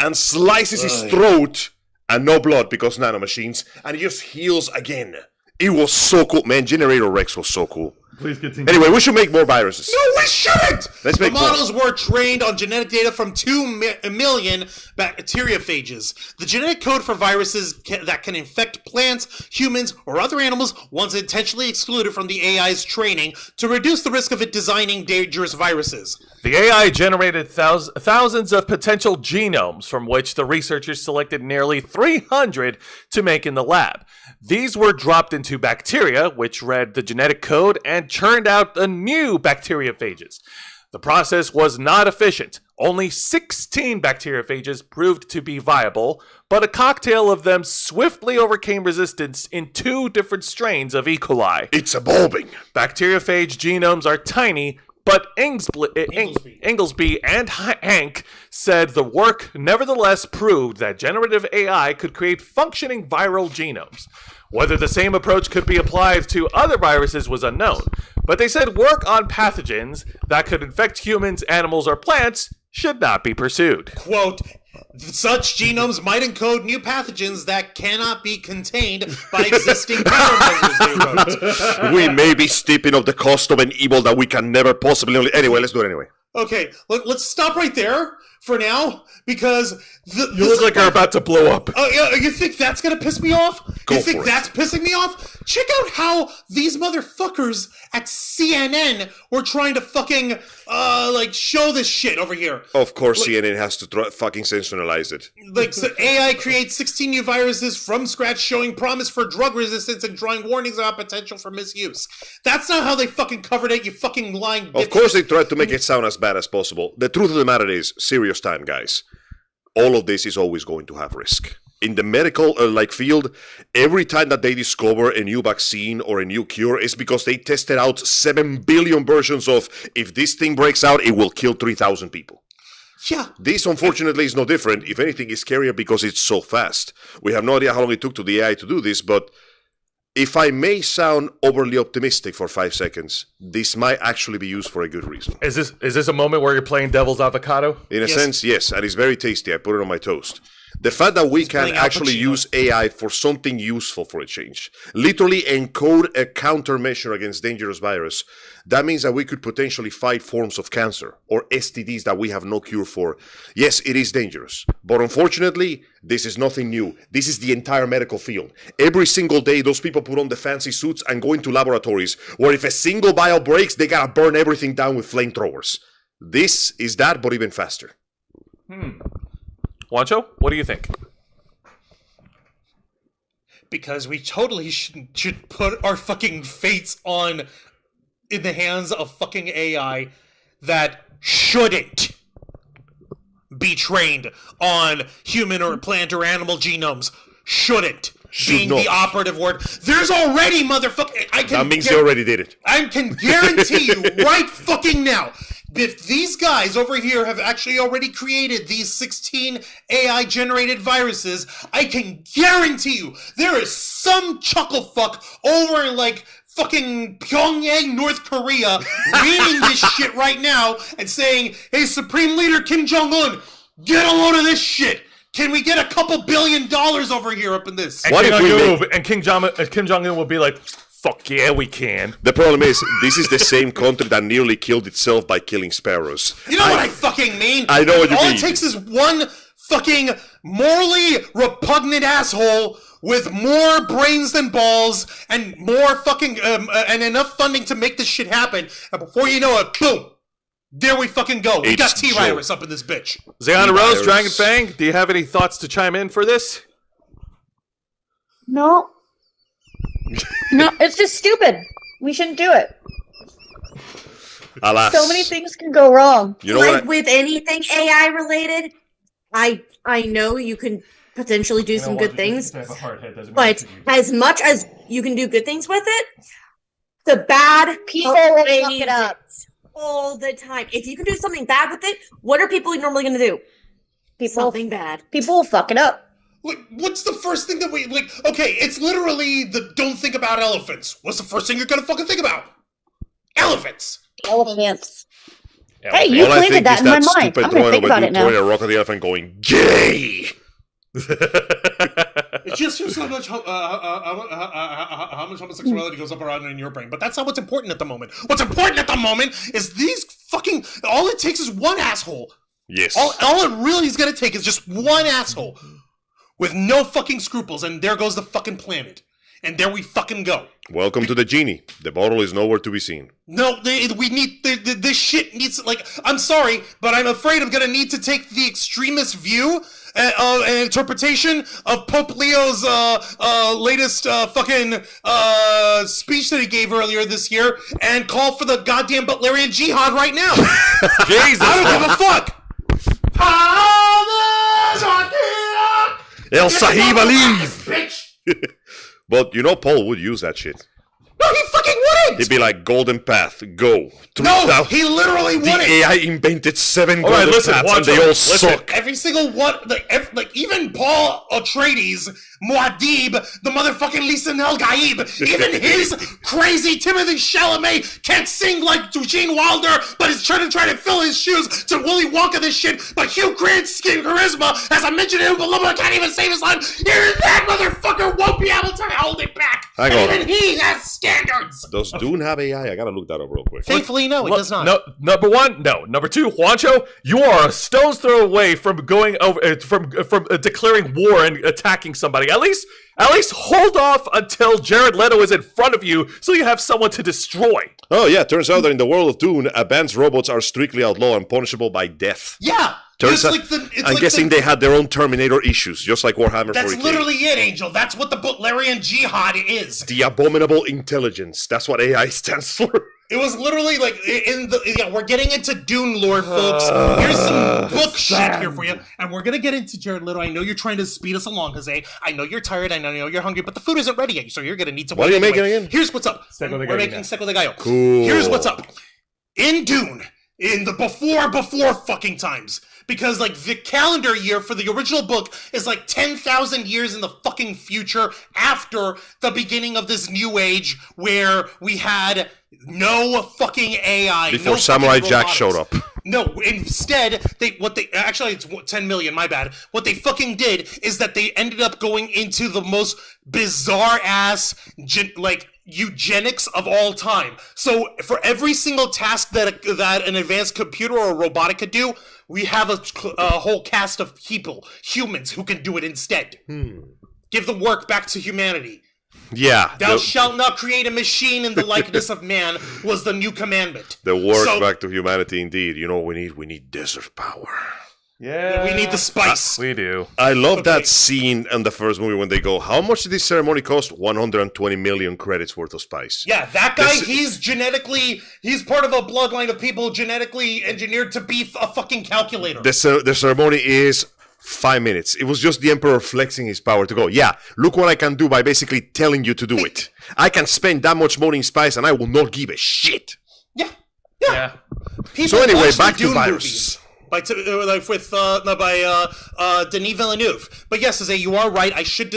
and slices his throat. And no blood because nanomachines, and he just heals again. It was so cool, man. Generator Rex was so cool. Please continue. Anyway, we should make more viruses. No, we shouldn't! Let's make the models were trained on genetic data from 2 million bacteriophages. The genetic code for viruses that can infect plants, humans, or other animals was intentionally excluded from the AI's training to reduce the risk of it designing dangerous viruses. The AI generated thousands of potential genomes from which the researchers selected nearly 300 to make in the lab. These were dropped into bacteria, which read the genetic code and churned out the new bacteriophages. The process was not efficient. Only 16 bacteriophages proved to be viable, but a cocktail of them swiftly overcame resistance in 2 different strains of E. coli. It's evolving. Bacteriophage genomes are tiny, but Inglesby and Hank said the work nevertheless proved that generative AI could create functioning viral genomes. Whether the same approach could be applied to other viruses was unknown, but they said work on pathogens that could infect humans, animals, or plants should not be pursued. Quote, such genomes might encode new pathogens that cannot be contained by existing countermeasures, they wrote. We may be steeping up the cost of an evil that we can never possibly... Anyway, let's do it anyway. Okay, let's stop right there for now, because You look like you're about to blow up. Oh, yeah, you think that's gonna piss me off? Go you think for it. that's pissing me off? Check out how these motherfuckers at CNN were trying to fucking, show this shit over here. Of course, CNN has to fucking sensationalize it. Like, so AI creates 16 new viruses from scratch, showing promise for drug resistance and drawing warnings about potential for misuse. That's not how they fucking covered it, you fucking lying bitch. Of course, they tried to make it sound as bad as possible. The truth of the matter is, serious time, guys. All of this is always going to have risk. In the medical field, every time that they discover a new vaccine or a new cure, it's because they tested out 7 billion versions of, if this thing breaks out, it will kill 3,000 people. Yeah. This, unfortunately, is no different. If anything, it's scarier because it's so fast. We have no idea how long it took to the AI to do this, but if I may sound overly optimistic for 5 seconds, this might actually be used for a good reason. Is this a moment where you're playing devil's avocado? In a Yes. sense, yes, and it's very tasty. I put it on my toast. The fact that we can playing Al actually Pacino. use AI for something useful for a change, literally encode a countermeasure against dangerous virus, that means that we could potentially fight forms of cancer or STDs that we have no cure for. Yes, it is dangerous, but unfortunately, this is nothing new. This is the entire medical field. Every single day, those people put on the fancy suits and go into laboratories where if a single vial breaks, they gotta burn everything down with flamethrowers. This is that, but even faster. Juancho, what do you think? Because we totally should put our fucking fates in the hands of fucking AI that shouldn't be trained on human or plant or animal genomes. Shouldn't. Should being not. the operative word. There's already motherfucker. That means they already did it. I can guarantee you right fucking now, if these guys over here have actually already created these 16 AI generated viruses, I can guarantee you there is some chuckle fuck over in like fucking Pyongyang, North Korea, reading this shit right now and saying, hey, Supreme Leader Kim Jong-un, get a load of this shit. Can we get a couple $1 billion over here up in this? And What if we Kim Jong-un will be like, fuck yeah, we can. The problem is, this is the same country that nearly killed itself by killing sparrows. You know what I fucking mean? I know what you All mean. it takes is one fucking morally repugnant asshole with more brains than balls and more fucking and enough funding to make this shit happen. And before you know it, boom, there we fucking go. We got It's T-Virus up in this bitch. Zayana T-virus. Rose, Dragon Fang, do you have any thoughts to chime in for this? No. No, it's just stupid. We shouldn't do it. Alas. So many things can go wrong. You know like what? with anything AI related, I know you can potentially do some good things, but as much as you can do good things with it, the bad People will fuck outweighs it up. all the time. If you can do something bad with it, what are people normally going to do? People, Something bad. people will fuck it up. Like, what's the first thing that we like? Okay, it's literally the don't think about elephants. What's the first thing you're gonna fucking think about? Elephants. Elephants. Hey, you All I planted think that is in my that mind. stupid I'm gonna drawing think of a about dude it now. throwing a rock at the elephant going, gay! It's just so much how much homosexuality goes up around in your brain. But that's not what's important at the moment. What's important at the moment is these fucking. All it takes is one asshole. Yes. All it really is gonna take is just one asshole with no fucking scruples, and there goes the fucking planet. And there we fucking go. Welcome to the genie. The bottle is nowhere to be seen. No, we need this shit needs like. I'm sorry, but I'm afraid I'm gonna need to take the extremist view an interpretation of Pope Leo's latest fucking speech that he gave earlier this year and call for the goddamn Butlerian jihad right now. Jesus. I don't give a fuck. El Sahib Ali! Bitch. But you know Paul would use that shit. No, he fucking wouldn't. He'd be like, golden path, go. No, he literally The wouldn't. AI invented 7 All right, golden listen, paths watch and they out. all Listen. suck. Every single one, like even Paul Atreides, Muad'Dib, the motherfucking Lisa Nel Gaib, even his crazy Timothy Chalamet can't sing like Gene Wilder, but is trying to fill his shoes to Willy Wonka this shit. But Hugh Grant's charisma, as I mentioned in Oompa can't even save his line. Even that motherfucker won't be able to hold it back. Hang And on. even he has standards. Does Dune have AI? I gotta look that up real quick. Thankfully, no, it Look, does not. No, number one, no. Number two, Juancho, you are a stone's throw away from going over from declaring war and attacking somebody. At least hold off until Jared Leto is in front of you, so you have someone to destroy. Oh yeah, turns out that in the world of Dune, advanced robots are strictly outlawed and punishable by death. Yeah. Turns out, I'm guessing they had their own Terminator issues, just like Warhammer 40k. That's literally it, Angel. That's what the Butlerian jihad is. The abominable intelligence. That's what AI stands for. It was literally like we're getting into Dune lore, folks. Here's some book shit here for you, and we're gonna get into Jared Leto. I know you're trying to speed us along, Jose. I know you're tired. I know you're hungry, but the food isn't ready yet, so you're gonna need to. What wait are you anyway. making again? Here's what's up. Seco de We're Gallo. making Seco de Gallo. Cool. Here's what's up. In Dune, in the before fucking times. Because, like, the calendar year for the original book is, like, 10,000 years in the fucking future after the beginning of this new age where we had no fucking AI. Before no Samurai fucking Jack robotics. showed up. No, instead, actually, it's 10 million, my bad. What they fucking did is that they ended up going into the most bizarre-ass, eugenics of all time. So for every single task that an advanced computer or a robotic could do, we have a whole cast of humans who can do it instead. Give the work back to humanity. Yeah. Thou shalt not create a machine in the likeness of man was the new commandment. The work So- back to humanity, indeed. You know what we need? We need desert power. Yeah, We need the spice. We do. I love Okay. that scene in the first movie when they go, how much did this ceremony cost? 120 million credits worth of spice. Yeah, that guy, This- he's part of a bloodline of people genetically engineered to be a fucking calculator. The ceremony is 5 minutes. It was just the Emperor flexing his power to go, yeah, look what I can do by basically telling you to do it. I can spend that much money in spice and I will not give a shit. Yeah. People So anyway, watch the back to Dune viruses. movies by Denis Villeneuve. But yes, Jose, you are right. I should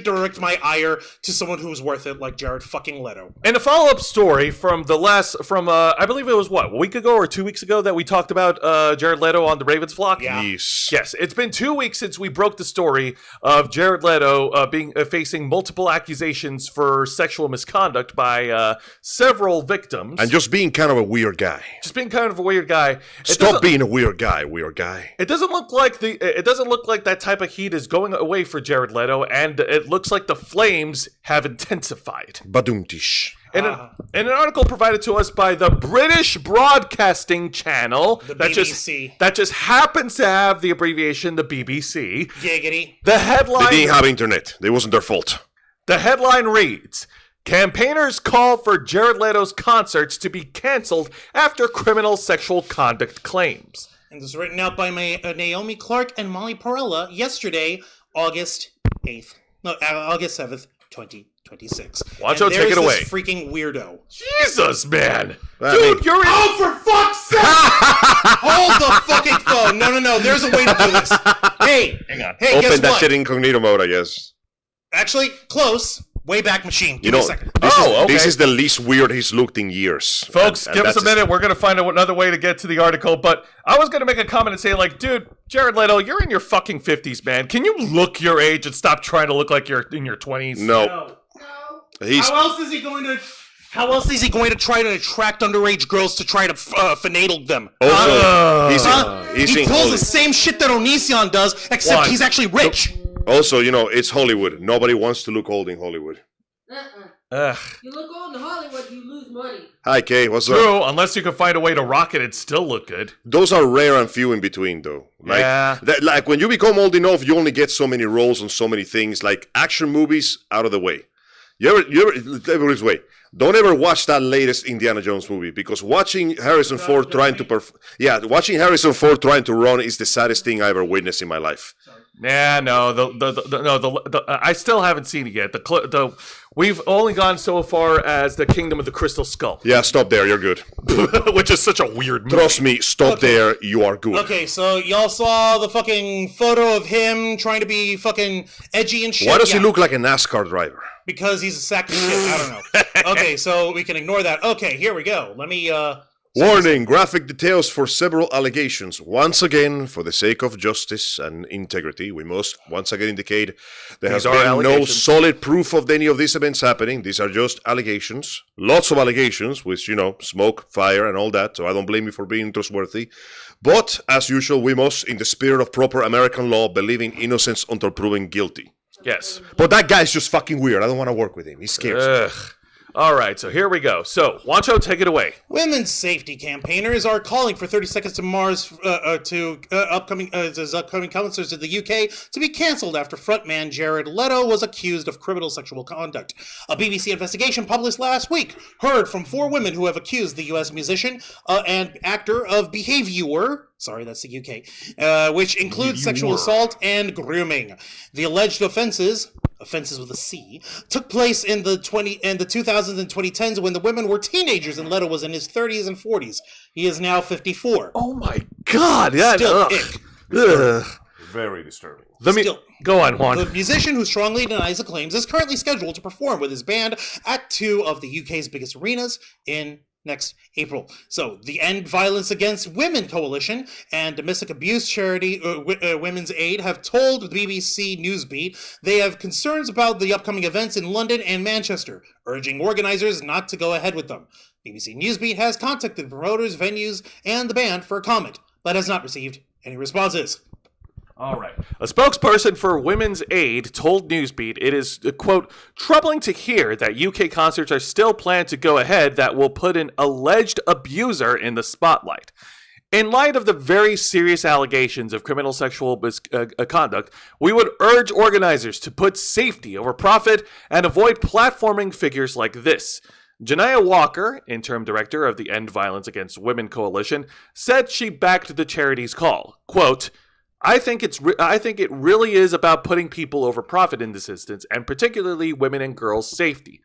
direct my ire to someone who's worth it, like Jared fucking Leto. And a follow-up story from I believe it was a week ago or 2 weeks ago that we talked about Jared Leto on the Ravens flock. Yeah. Yes, it's been 2 weeks since we broke the story of Jared Leto facing multiple accusations for sexual misconduct by several victims, And just being kind of a weird guy. just being kind of a weird guy. Stop being a weird guy, weird guy. It doesn't look like that type of heat is going away for Jared Leto, and it looks like the flames have intensified. Badumtish. In an article provided to us by the British Broadcasting Channel, The that BBC. just happens to have the abbreviation the BBC. Giggity. The They headline didn't have internet. It wasn't their fault. The headline reads, campaigners call for Jared Leto's concerts to be canceled after criminal sexual conduct claims. And this was written out by Naomi Clark and Molly Perella yesterday, August 7th, 2026. Watch out, And take it there's away. this freaking weirdo. Jesus, man. I Dude, mean- you're in... Oh, for fuck's sake! Hold the fucking phone. No. There's a way to do this. Hey. Hang on. Hey, guess Open that what? shit incognito mode, I guess. Actually, close. Wayback Machine. Give me a second. This is the least weird he's looked in years. Folks, And give us a that's minute. We're going to find another way to get to the article. But I was going to make a comment and say, like, dude, Jared Leto, you're in your fucking 50s, man. Can you look your age and stop trying to look like you're in your 20s? No. He's How else is he going to try to attract underage girls to try to finagle them? also he's He in pulls the Hollywood. same shit that Onision does, except One. he's actually rich. Also, it's Hollywood. Nobody wants to look old in Hollywood. Ugh. You look old in Hollywood, you lose money. Hi, Kay. What's up? True, unless you can find a way to rock it and still look good. Those are rare and few in between, though. Like, Yeah. like when you become old enough, you only get so many roles on so many things. Like action movies, out of the way. You ever let me put it this way. Don't ever watch that latest Indiana Jones movie because watching Harrison Ford trying to watching Harrison Ford trying to run is the saddest thing I ever witnessed in my life. Yeah, no, I still haven't seen it yet. We've only gone so far as the Kingdom of the Crystal Skull, Yeah, stop there. You're good. which is such a weird movie. Trust me. Stop there. You are good. Okay, so y'all saw the fucking photo of him trying to be fucking edgy and shit? Why does he Yeah, look like a NASCAR driver? Because he's a sack of shit. I don't know. Okay, so we can ignore that. Okay, here we go. Let me, Warning, graphic details for several allegations. Once again, for the sake of justice and integrity, we must once again indicate there has These are been no allegations. solid proof of any of these events happening. These are just allegations. Lots of allegations, which, smoke, fire, and all that, so I don't blame you for being trustworthy. But, as usual, we must, in the spirit of proper American law, believe in innocence until proven guilty. Yes. But that guy's just fucking weird. I don't want to work with him. He scares me. Ugh. All right, so here we go. So, Wancho, take it away. women's safety campaigners are calling for 30 Seconds to Mars upcoming concerts in the UK to be cancelled after frontman Jared Leto was accused of criminal sexual conduct. A BBC investigation published last week heard from 4 women who have accused the US musician and actor of behavior. Sorry, that's the UK, which includes sexual assault and grooming. The alleged offenses with a C, took place in the 2000s and 2010s when the women were teenagers and Leto was in his 30s and 40s. He is now 54. Oh my God! Yeah, Still ugh. ick. Ugh. Very disturbing. Let me Still. go on, Juan. The musician who strongly denies the claims is currently scheduled to perform with his band at 2 of the UK's biggest arenas in next April. So, the End Violence Against Women Coalition and domestic abuse charity Women's Aid have told the BBC Newsbeat they have concerns about the upcoming events in London and Manchester, urging organisers not to go ahead with them. BBC Newsbeat has contacted the promoters, venues, and the band for a comment, but has not received any responses. All right. A spokesperson for Women's Aid told Newsbeat it is, quote, troubling to hear that UK concerts are still planned to go ahead that will put an alleged abuser in the spotlight. In light of the very serious allegations of criminal sexual conduct, we would urge organizers to put safety over profit and avoid platforming figures like this. Janiyah Walker, interim director of the End Violence Against Women Coalition, said she backed the charity's call. Quote, I think it really is about putting people over profit in this instance, and particularly women and girls' safety.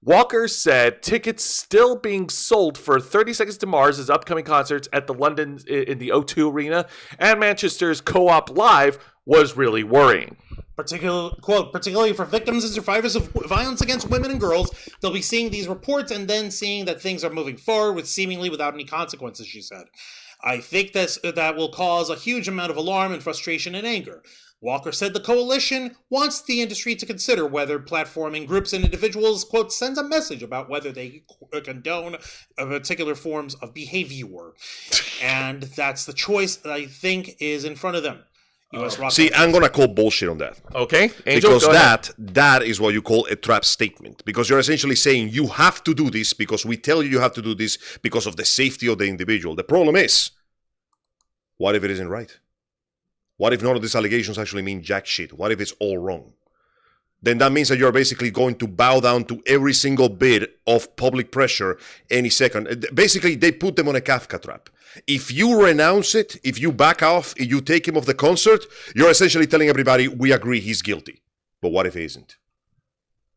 Walker said tickets still being sold for 30 Seconds to Mars' upcoming concerts at the London in the O2 Arena and Manchester's Co-op Live was really worrying. Particularly for victims and survivors of violence against women and girls, they'll be seeing these reports and then seeing that things are moving forward with seemingly without any consequences, she said. I think that will cause a huge amount of alarm and frustration and anger. Walker said the coalition wants the industry to consider whether platforming groups and individuals, quote, sends a message about whether they condone particular forms of behavior. And that's the choice that I think is in front of them. See, I'm going to call bullshit on that. Okay. Angel, because that is what you call a trap statement. Because you're essentially saying you have to do this because we tell you have to do this because of the safety of the individual. The problem is, what if it isn't right? What if none of these allegations actually mean jack shit? What if it's all wrong? Then that means that you're basically going to bow down to every single bit of public pressure any second. Basically, they put them on a Kafka trap. If you renounce it, if you back off, if you take him off the concert, you're essentially telling everybody, we agree he's guilty. But what if he isn't?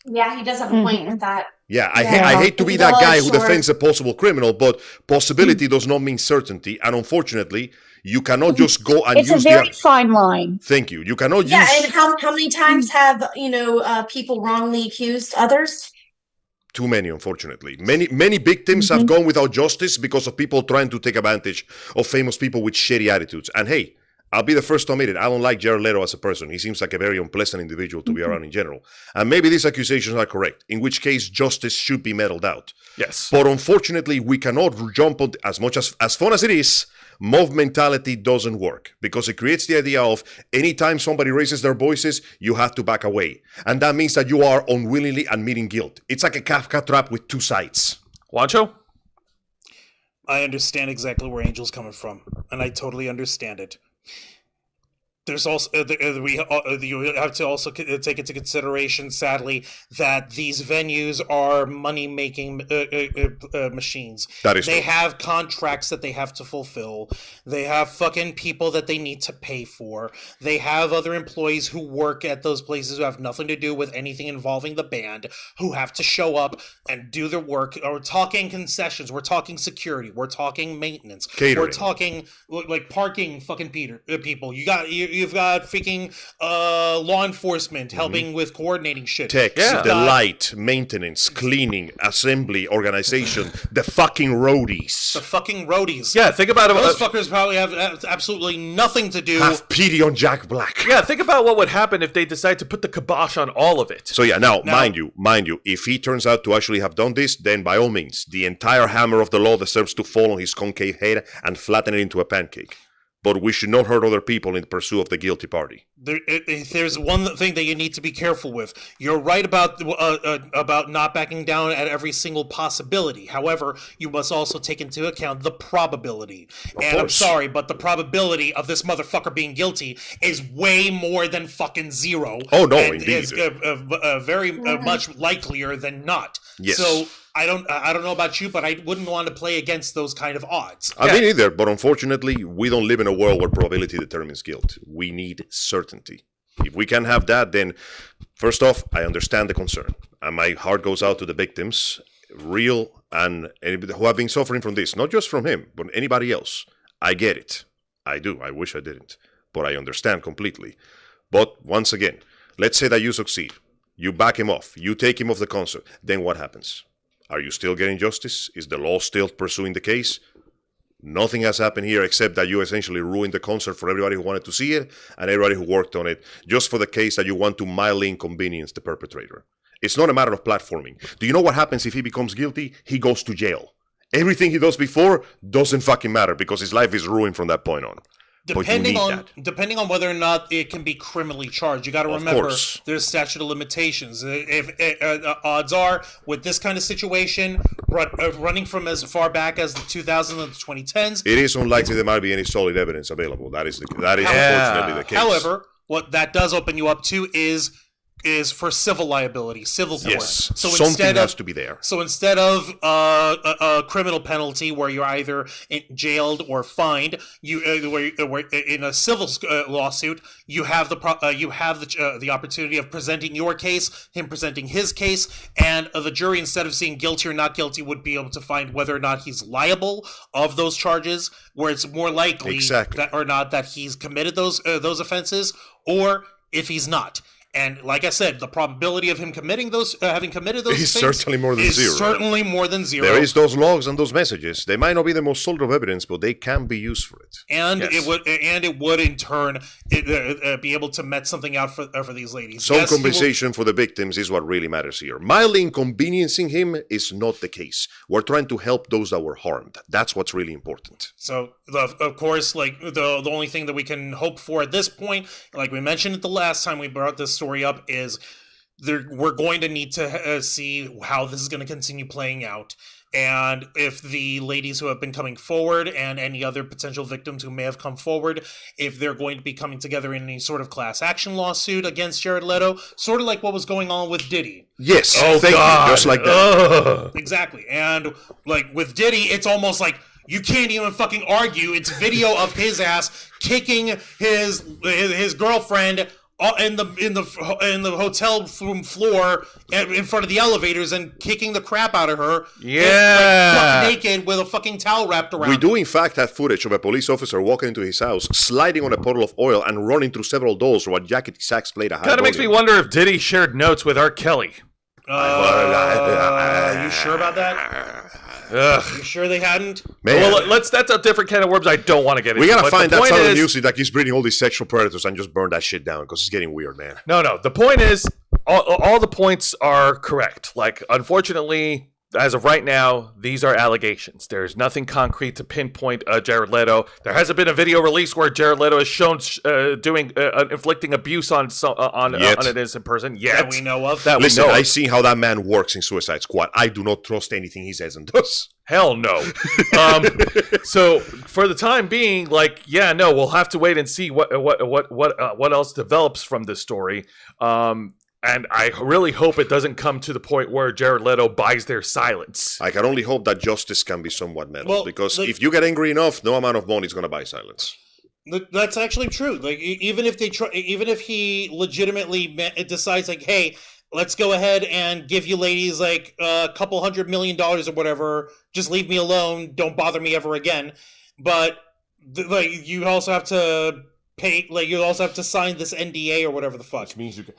Yeah, he does have a point with that. Yeah, I hate to be that guy who defends a possible criminal, but possibility does not mean certainty. And unfortunately, you cannot just go and use It's a very fine line. Thank you. You cannot use... Yeah, and how many times have, people wrongly accused others? Too many, unfortunately. Many victims have gone without justice because of people trying to take advantage of famous people with shitty attitudes. And hey, I'll be the first to admit it. I don't like Jared Leto as a person. He seems like a very unpleasant individual to be around in general. And maybe these accusations are correct, in which case justice should be meted out. Yes. But unfortunately, we cannot jump on, as much as fun as it is, mob mentality doesn't work because it creates the idea of anytime somebody raises their voices, you have to back away. And that means that you are unwillingly admitting guilt. It's like a Kafka trap with two sides. Juancho? I understand exactly where Angel's coming from, and I totally understand it. There's also you have to also take into consideration, sadly, that these venues are money-making machines. That is They true. have contracts that they have to fulfill. They have fucking people that they need to pay for. They have other employees who work at those places who have nothing to do with anything involving the band, who have to show up and do their work. We're talking concessions. We're talking security. We're talking maintenance. Catering. We're talking like parking fucking people. You've got freaking law enforcement helping with coordinating shit. Tech, the light, maintenance, cleaning, assembly, organization, the fucking roadies. The fucking roadies. Yeah, think about it. Those fuckers probably have absolutely nothing to do. Have pity on Jack Black. Yeah, think about what would happen if they decide to put the kibosh on all of it. So yeah, now, mind you, if he turns out to actually have done this, then by all means, the entire hammer of the law deserves to fall on his concave head and flatten it into a pancake. But we should not hurt other people in pursuit of the guilty party. There's one thing that you need to be careful with. You're right about not backing down at every single possibility. However, you must also take into account the probability. And I'm sorry, but the probability of this motherfucker being guilty is way more than fucking zero. Oh no, and indeed. is very much likelier than not. Yes. So I don't know about you, but I wouldn't want to play against those kind of odds. I mean either, but unfortunately, we don't live in a world where probability determines guilt. We need certainty. If we can have that, then first off, I understand the concern. And my heart goes out to the victims, real and anybody who have been suffering from this, not just from him, but anybody else. I get it. I do. I wish I didn't. But I understand completely. But once again, let's say that you succeed. You back him off. You take him off the concert. Then what happens? Are you still getting justice? Is the law still pursuing the case? Nothing has happened here except that you essentially ruined the concert for everybody who wanted to see it and everybody who worked on it just for the case that you want to mildly inconvenience the perpetrator. It's not a matter of platforming. Do you know what happens if he becomes guilty? He goes to jail. Everything he does before doesn't fucking matter because his life is ruined from that point on. Depending on whether or not it can be criminally charged, you got to remember there's statute of limitations. If odds are with this kind of situation, running from as far back as the 2000s and the 2010s, it is unlikely there might be any solid evidence available. That is unfortunately the case. However, what that does open you up to is is for civil liability, civil court. Yes, So something has to be there. So instead of a criminal penalty where you're either jailed or fined, where in a civil lawsuit you have the opportunity of presenting your case, him presenting his case, and the jury, instead of seeing guilty or not guilty, would be able to find whether or not he's liable of those charges, where it's more likely that or not that he's committed those offenses, or if he's not. And like I said, the probability of him committing those, having committed those is things certainly more than zero. Certainly more than zero. There is those logs and those messages. They might not be the most solid of evidence, but they can be used for it. And it would in turn be able to met something out for these ladies. Some compensation for the victims is what really matters here. Mildly inconveniencing him is not the case. We're trying to help those that were harmed. That's what's really important. So, of course, like the only thing that we can hope for at this point, like we mentioned it the last time we brought this story up, is we're going to need to see how this is going to continue playing out, and if the ladies who have been coming forward and any other potential victims who may have come forward, if they're going to be coming together in any sort of class action lawsuit against Jared Leto, sort of like what was going on with Diddy. Yes, thank you, just like that. Exactly. And like with Diddy, it's almost like you can't even fucking argue. It's video of his ass kicking his girlfriend in the hotel room floor in front of the elevators and kicking the crap out of her. Yeah, like, naked with a fucking towel wrapped around. We do in fact have footage of a police officer walking into his house, sliding on a puddle of oil, and running through several doors while Jackie Sachs played a high Kind of makes me wonder if Diddy shared notes with R. Kelly. You sure about that? You sure they hadn't? Man. Well, that's a different can of worms I don't want to get into. We gotta find that point Southern music that keeps breeding all these sexual predators and just burn that shit down, because it's getting weird, man. No. The point is, all the points are correct. Like, unfortunately, as of right now, these are allegations. There's nothing concrete to pinpoint Jared Leto. There hasn't been a video release where Jared Leto is shown inflicting abuse on an innocent person yet. That we know of. Listen, I see how that man works in Suicide Squad. I do not trust anything he says and does. Hell no. So for the time being, we'll have to wait and see what else develops from this story. And I really hope it doesn't come to the point where Jared Leto buys their silence. I can only hope that justice can be somewhat metal, because if you get angry enough, no amount of money is going to buy silence. That's actually true. Like, even if he legitimately decides, like, hey, let's go ahead and give you ladies like a couple $100 million or whatever, just leave me alone, don't bother me ever again. But you also have to pay, like, you also have to sign this NDA or whatever the fuck. Which means you can,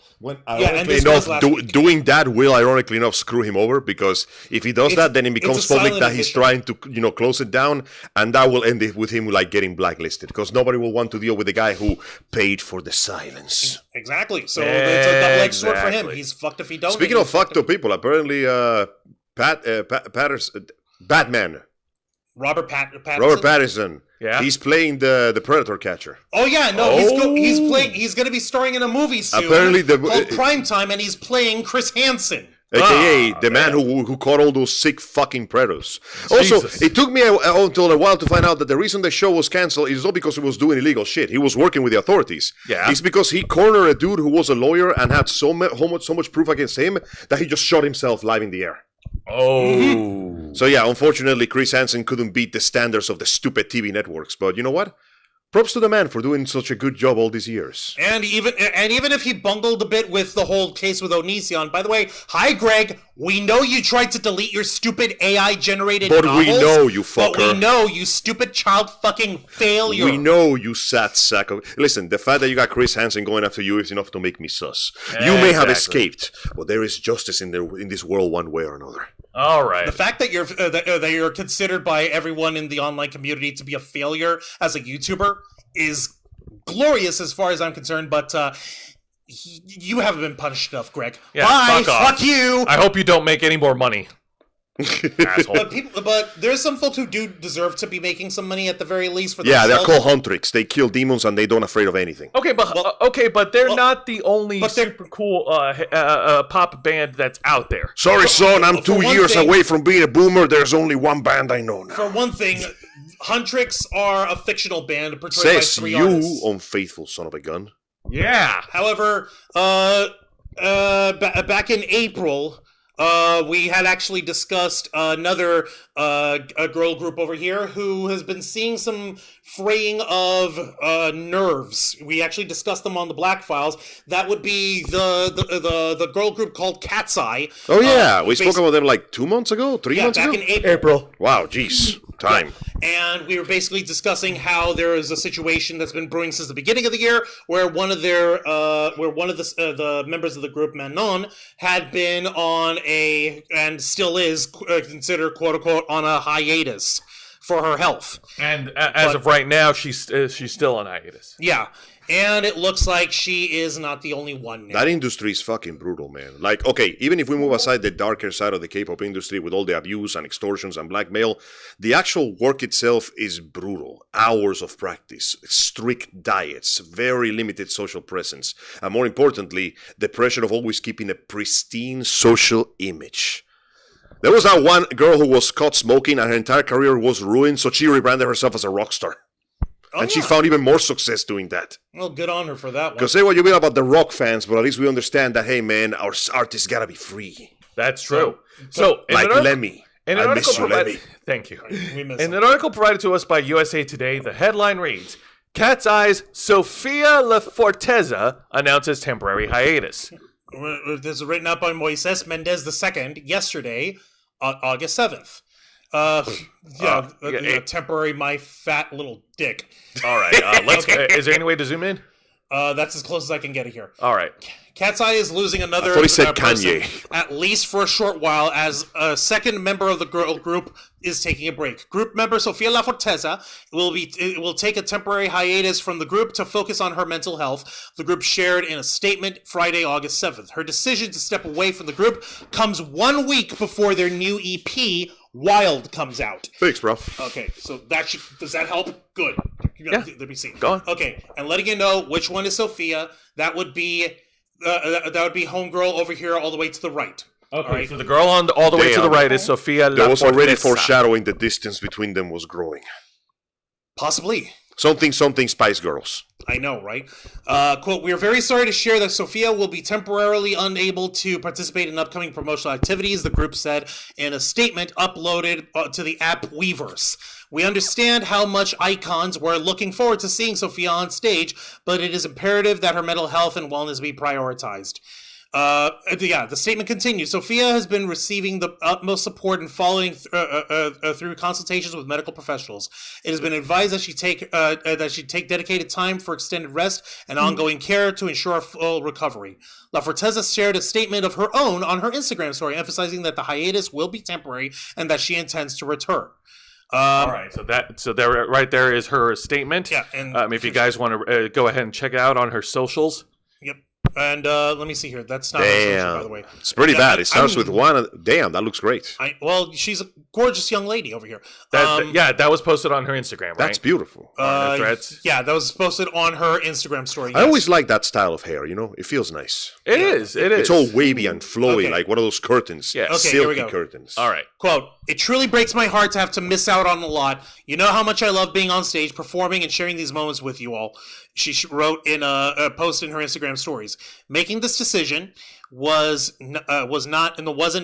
doing that will, ironically enough, screw him over, because if he does that, then it becomes public that he's trying to, close it down, and that will end it with him like getting blacklisted, because nobody will want to deal with the guy who paid for the silence. Exactly. So it's a double-edged sword for him. He's fucked if he don't. Speaking of fucked up people, apparently Batman. Robert Pattinson. Robert Pattinson. Yeah, he's playing the Predator catcher. Oh yeah, no, he's playing. He's going to be starring in a movie soon. Apparently, called Primetime, and he's playing Chris Hansen, aka the man who caught all those sick fucking predators. Also, it took me until a while to find out that the reason the show was canceled is not because he was doing illegal shit. He was working with the authorities. Yeah, it's because he cornered a dude who was a lawyer and had so much proof against him that he just shot himself live in the air. Oh. So yeah, unfortunately, Chris Hansen couldn't beat the standards of the stupid TV networks. But you know what? Props to the man for doing such a good job all these years. And even if he bungled a bit with the whole case with Onision, by the way, hi Greg, we know you tried to delete your stupid AI-generated novels. But we know, you fucker. But we know, you stupid child fucking failure. We know, you sad sack of... Listen, the fact that you got Chris Hansen going after you is enough to make me sus. You may have escaped, but there is justice in this world one way or another. All right. The fact that you're considered by everyone in the online community to be a failure as a YouTuber is glorious as far as I'm concerned, but you haven't been punished enough, Greg. Yeah, bye. Fuck you. I hope you don't make any more money. Asshole. But there's some folks who do deserve to be making some money at the very least for themselves. themselves. They're called Huntrix. They kill demons and they don't afraid of anything. Okay, but they're not the only super cool pop band that's out there. Sorry, son, I'm 2 years away from being a boomer. There's only one band I know now. For one thing, Huntrix are a fictional band portrayed by three artists. Says you, unfaithful son of a gun. Yeah. However, Back in April, we had actually discussed another a girl group over here who has been seeing some fraying of nerves. We actually discussed them on the Black Files. That would be the girl group called Cat's Eye. Oh yeah, we spoke about them like 2 months ago, 3 months ago. Back in April. Wow, jeez, time. And we were basically discussing how there is a situation that's been brewing since the beginning of the year, where one of the members of the group, Manon, had been on and still is considered quote unquote on a hiatus for her health. And as of right now, she's still on hiatus. Yeah. And it looks like she is not the only one now. That industry is fucking brutal, man. Like, okay, even if we move aside the darker side of the K-pop industry with all the abuse and extortions and blackmail, the actual work itself is brutal. Hours of practice, strict diets, very limited social presence, and more importantly, the pressure of always keeping a pristine social image. There was that one girl who was caught smoking and her entire career was ruined, so she rebranded herself as a rock star. And she found even more success doing that. Well, good on her for that one. Because say what you will about the rock fans, but at least we understand that, hey, man, our artists gotta be free. That's true. So like Lemmy. I miss you, Lemmy. Thank you. We miss In him. an article provided to us by USA Today, the headline reads, Cat's Eye's Sofia La Forteza announces temporary hiatus. This is written up by Moises Mendez II yesterday, August 7th. Temporary my fat little dick. All right, let's. Is there any way to zoom in? That's as close as I can get it here. All right. Cat's Eye is losing another I thought he said person, Kanye. at least for a short while, as a second member of the girl group is taking a break. Group member Sofia La Forteza will take a temporary hiatus from the group to focus on her mental health. The group shared in a statement Friday, August 7th. Her decision to step away from the group comes 1 week before their new EP, Wild, comes out. Thanks, bro. Okay, so does that help? Good. Yeah. Let me see. Go on. Okay, and letting you know which one is Sophia. That would be homegirl over here, all the way to the right. Okay, right. so the girl all the way to the Damn. right is Sofia La There was already Forteza. foreshadowing the distance between them was growing. Possibly. Something Spice Girls. I know, right? Quote, we are very sorry to share that Sophia will be temporarily unable to participate in upcoming promotional activities, the group said in a statement uploaded to the app Weverse. We understand how much icons were looking forward to seeing Sophia on stage, but it is imperative that her mental health and wellness be prioritized. The statement continues. Sophia has been receiving the utmost support and following through consultations with medical professionals. It has been advised that she take dedicated time for extended rest and ongoing care to ensure full recovery. La Forteza shared a statement of her own on her Instagram story, emphasizing that the hiatus will be temporary and that she intends to return. All right, so there, right there is her statement. Yeah, and if you guys want to go ahead and check it out on her socials. Yep. And let me see here. That's not her social, by the way. It's pretty bad. It starts with one. Damn, that looks great. She's a gorgeous young lady over here. That was posted on her Instagram, right? That's beautiful. On her threads. Yeah, that was posted on her Instagram story. I always like that style of hair, It feels nice. It is. It's all wavy and flowy, Okay. like one of those curtains. Yeah. Okay, here we Silky go. curtains. All right. Quote, it truly breaks my heart to have to miss out on a lot. You know how much I love being on stage, performing, and sharing these moments with you all. She wrote in a post in her Instagram stories. Making this decision wasn't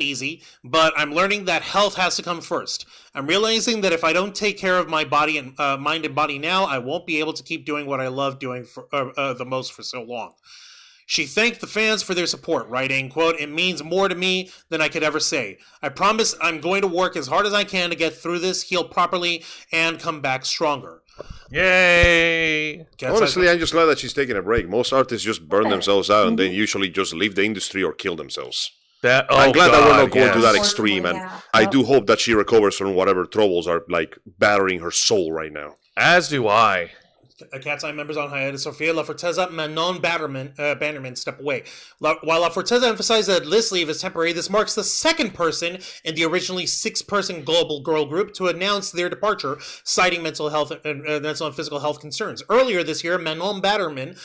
easy, but I'm learning that health has to come first. I'm realizing that if I don't take care of my body and mind and body now, I won't be able to keep doing what I love doing for the most for so long. She thanked the fans for their support, writing, quote, it means more to me than I could ever say. I promise I'm going to work as hard as I can to get through this, heal properly, and come back stronger. Yay! Honestly, I'm just glad that she's taking a break. Most artists just burn themselves out and then usually just leave the industry or kill themselves. I'm glad that we're not going to that extreme, and I do hope that she recovers from whatever troubles are like battering her soul right now. As do I. Cat's Eye members on hiatus, Sofia La Forteza, Manon Bannerman step away. While La Forteza emphasized that this leave is temporary, this marks the second person in the originally 6-person global girl group to announce their departure, citing mental health and mental and physical health concerns. Earlier this year, Manon Bannerman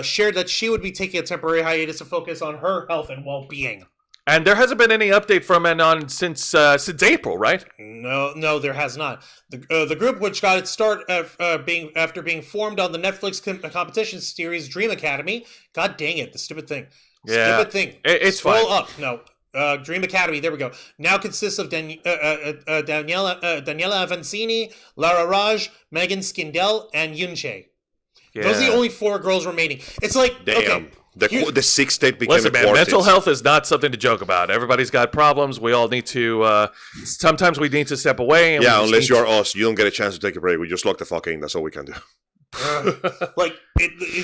shared that she would be taking a temporary hiatus to focus on her health and well-being. And there hasn't been any update from Manon since April, right? No, there has not. The group, which got its start after being formed on the Netflix competition series Dream Academy, god dang it, the stupid thing, Yeah. Stupid thing. It's Scroll fine. up. No. Dream Academy, there we go. Now consists of Daniela Avancini, Lara Raj, Megan Skindell, and Yunche. Yeah. Those are the only 4 girls remaining. It's like, Damn. okay, The sextet became Listen, a man, quartet. mental health is not something to joke about. Everybody's got problems. We all need to. Sometimes we need to step away. And Yeah, we just unless need you're us, you don't get a chance to take a break. We just lock the fuck in. That's all we can do. like,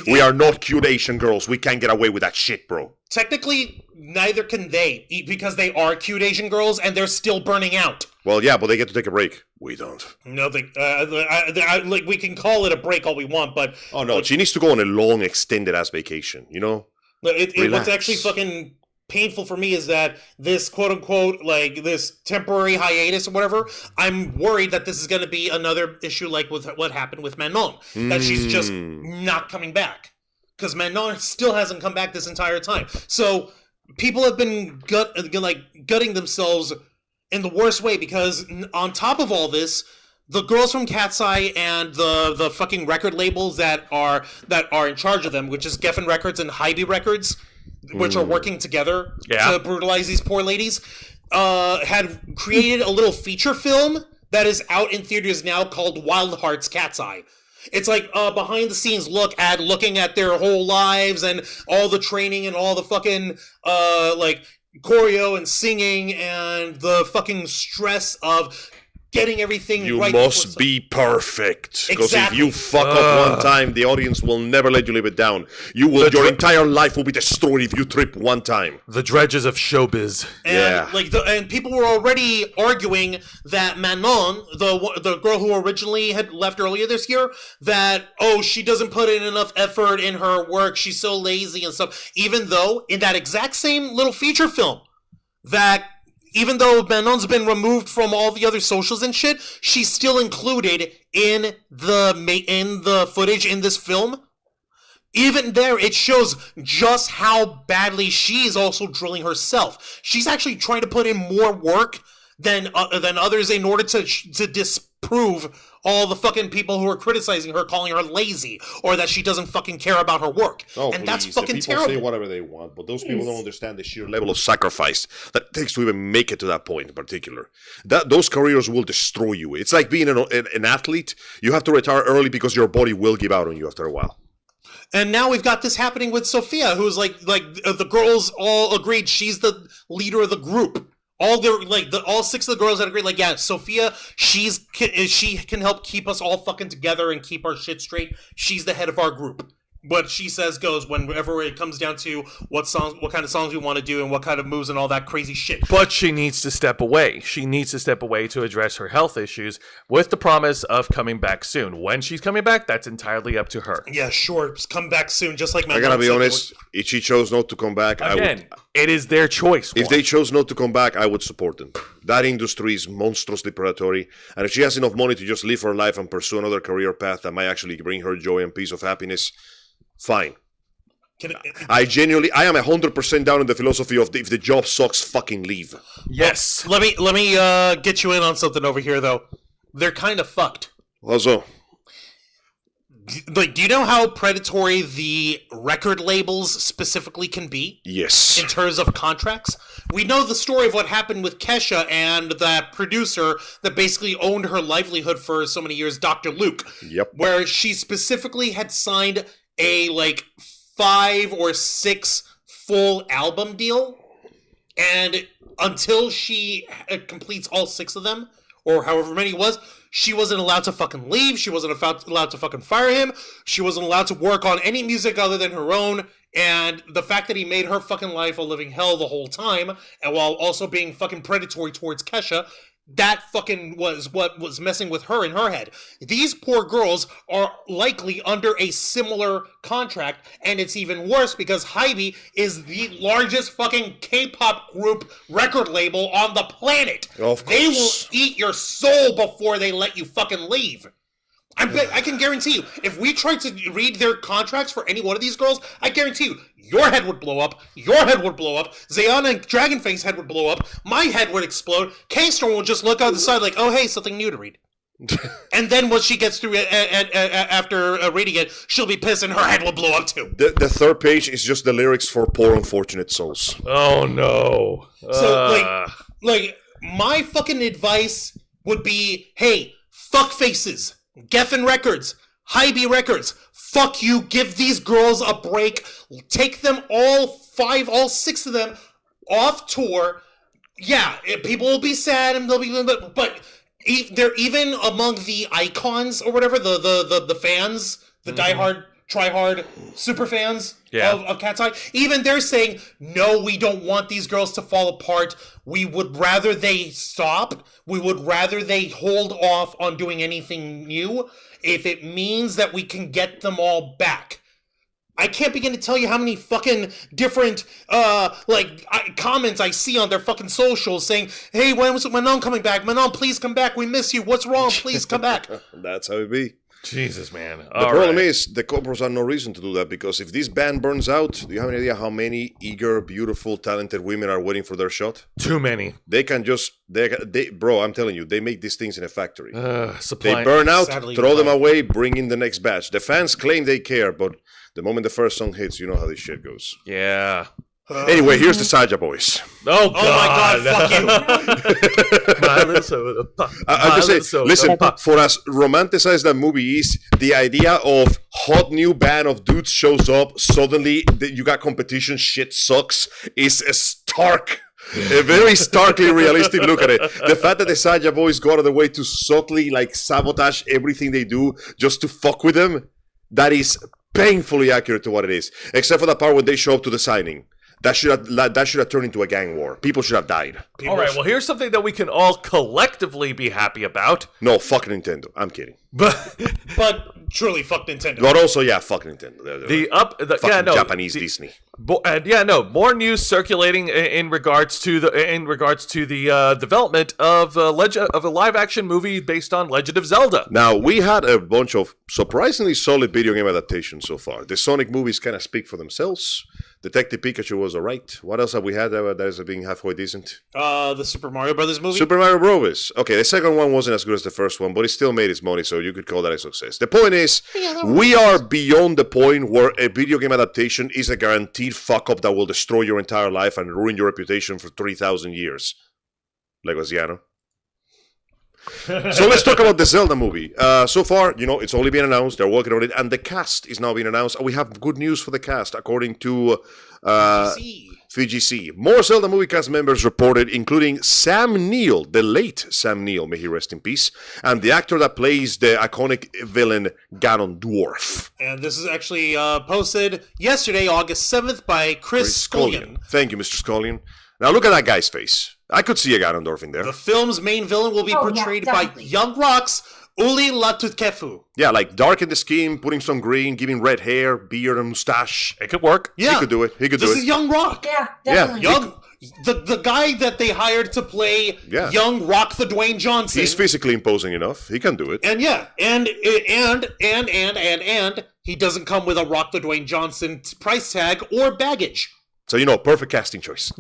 We are not cute Asian girls. We can't get away with that shit, bro. technically, neither can they, because they are cute Asian girls and they're still burning out. Well, yeah, but they get to take a break. We don't. No, like we can call it a break all we want, but Oh, no. She needs to go on a long, extended-ass vacation, you know? what's Relax. actually fucking painful for me is that this quote-unquote, like, this temporary hiatus or whatever, I'm worried that this is going to be another issue like with what happened with Manon, that she's just not coming back. Because Manon still hasn't come back this entire time. So people have been gutting themselves in the worst way, because on top of all this, the girls from Cat's Eye and the fucking record labels that are in charge of them, which is Geffen Records and Heidi Records, which are working together to brutalize these poor ladies, had created a little feature film that is out in theaters now called Wild Hearts Cat's Eye. It's like behind the scenes looking at their whole lives and all the training and all the fucking like choreo and singing and the fucking stress of getting everything You right. must be perfect. Because if Exactly. you fuck up one time, the audience will never let you live it down. Your entire life will be destroyed if you trip one time. the dredges of showbiz. And and people were already arguing that Manon, the girl who originally had left earlier this year, that she doesn't put in enough effort in her work, she's so lazy and stuff. Even though in that exact same little feature film, that even though Manon's been removed from all the other socials and shit, she's still included in the footage in this film. Even there, it shows just how badly she's also drilling herself. She's actually trying to put in more work than others in order to disprove all the fucking people who are criticizing her, calling her lazy, or that she doesn't fucking care about her work. Oh, and that's please. fucking the people terrible. say whatever they want, but those people don't understand the sheer level of sacrifice that it takes to even make it to that point in particular. Those careers will destroy you. It's like being an athlete. You have to retire early because your body will give out on you after a while. And now we've got this happening with Sophia, who's like the girls all agreed she's the leader of the group. All 6 of the girls had agreed, like, yeah, Sophia, she can help keep us all fucking together and keep our shit straight. She's the head of our group. What she says goes whenever it comes down to what kind of songs we want to do and what kind of moves and all that crazy shit. But she needs to step away. She needs to step away to address her health issues with the promise of coming back soon. When she's coming back, that's entirely up to her. Yeah, sure. Come back soon, just like I gotta be honest, if she chose not to come back, Again, it is their choice. if they chose not to come back, I would support them. That industry is monstrously predatory, and if she has enough money to just live her life and pursue another career path that might actually bring her joy and peace of happiness, fine. I am 100% down in the philosophy of if the job sucks, fucking leave. Yes. Let me get you in on something over here, though. They're kind of fucked. Also, Like, do you know how predatory the record labels specifically can be? yes. In terms of contracts? We know the story of what happened with Kesha and that producer that basically owned her livelihood for so many years, Dr. Luke. Yep. Where she specifically had signed a, 5 or 6 full album deal. And until she completes all 6 of them, or however many it was, she wasn't allowed to fucking leave. She wasn't allowed to fucking fire him. She wasn't allowed to work on any music other than her own. And the fact that he made her fucking life a living hell the whole time, and while also being fucking predatory towards Kesha, that fucking was what was messing with her in her head. These poor girls are likely under a similar contract, and it's even worse because Hybe is the largest fucking K-pop group record label on the planet. Of They will course. eat your soul before they let you fucking leave. I can guarantee you, if we tried to read their contracts for any one of these girls, I guarantee you, your head would blow up, your head would blow up, Zayana and Dragonface's head would blow up, my head would explode, K-Storm would just look out the side like, oh hey, something new to read. And then once she gets through it, after reading it, she'll be pissed and her head will blow up too. The third page is just the lyrics for Poor Unfortunate Souls. Oh no. So like my fucking advice would be, hey, fuck Faces, Geffen Records, Hybe Records, fuck you, give these girls a break, take them all 6 of them off tour. Yeah, people will be sad and they'll be, but they're even among the icons or whatever, the fans, the diehard, tryhard super fans of Cat's Eye. Even they're saying, no, we don't want these girls to fall apart. We would rather they stop. We would rather they hold off on doing anything new if it means that we can get them all back. I can't begin to tell you how many fucking different comments I see on their fucking socials saying, hey, when was Manon coming back? Manon, please come back. We miss you. What's wrong? Please come back. That's how it be. Jesus, man. The problem is, the Cobras have no reason to do that, because if this band burns out, do you have any idea how many eager, beautiful, talented women are waiting for their shot? Too many. They can just, bro, I'm telling you, they make these things in a factory. Supply. They burn out, Sadly, throw them away, bring in the next batch. The fans claim they care, but the moment the first song hits, you know how this shit goes. Yeah. Anyway, here's the Saja Boys. Oh, my God, fuck you. My little soda pop. I'm just saying, listen, for as romanticized that movie is, the idea of hot new band of dudes shows up, suddenly you got competition, shit sucks, is a very starkly realistic look at it. The fact that the Saja Boys go out of the way to subtly sabotage everything they do just to fuck with them, that is painfully accurate to what it is. Except for the part when they show up to the signing. That should have turned into a gang war. People should have died. All right, well, here's something that we can all collectively be happy about. No, fuck Nintendo. I'm kidding. But truly, fuck Nintendo. But also, yeah, fuck Nintendo. Japanese Disney. More news circulating in regards to the development of a live action movie based on Legend of Zelda. Now, we had a bunch of surprisingly solid video game adaptations so far. The Sonic movies kind of speak for themselves. Detective Pikachu was alright. What else have we had that is being halfway decent? The Super Mario Brothers movie? Super Mario Bros. Okay, the second one wasn't as good as the first one, but it still made its money, so you could call that a success. The point is, we are beyond the point where a video game adaptation is a guaranteed fuck-up that will destroy your entire life and ruin your reputation for 3,000 years. Like Oziano. So let's talk about the Zelda movie. So far, it's only been announced. They're working on it, and the cast is now being announced. And we have good news for the cast, according to VGC. More Zelda movie cast members reported, including Sam Neill, the late Sam Neill, may he rest in peace, and the actor that plays the iconic villain Ganondorf. And this is actually posted yesterday, August 7th, by Chris Scullion. Thank you, Mr. Scullion. Now look at that guy's face. I could see a Ganondorf in there. The film's main villain will be portrayed by Young Rock's Uli Latukefu. Yeah, darken the skin, putting some green, giving red hair, beard, and mustache. It could work. Yeah. He could do it. This is Young Rock. Yeah, definitely. The guy that they hired to play Young Rock the Dwayne Johnson. He's physically imposing enough. He can do it. And and he doesn't come with a Rock the Dwayne Johnson price tag or baggage. So, perfect casting choice.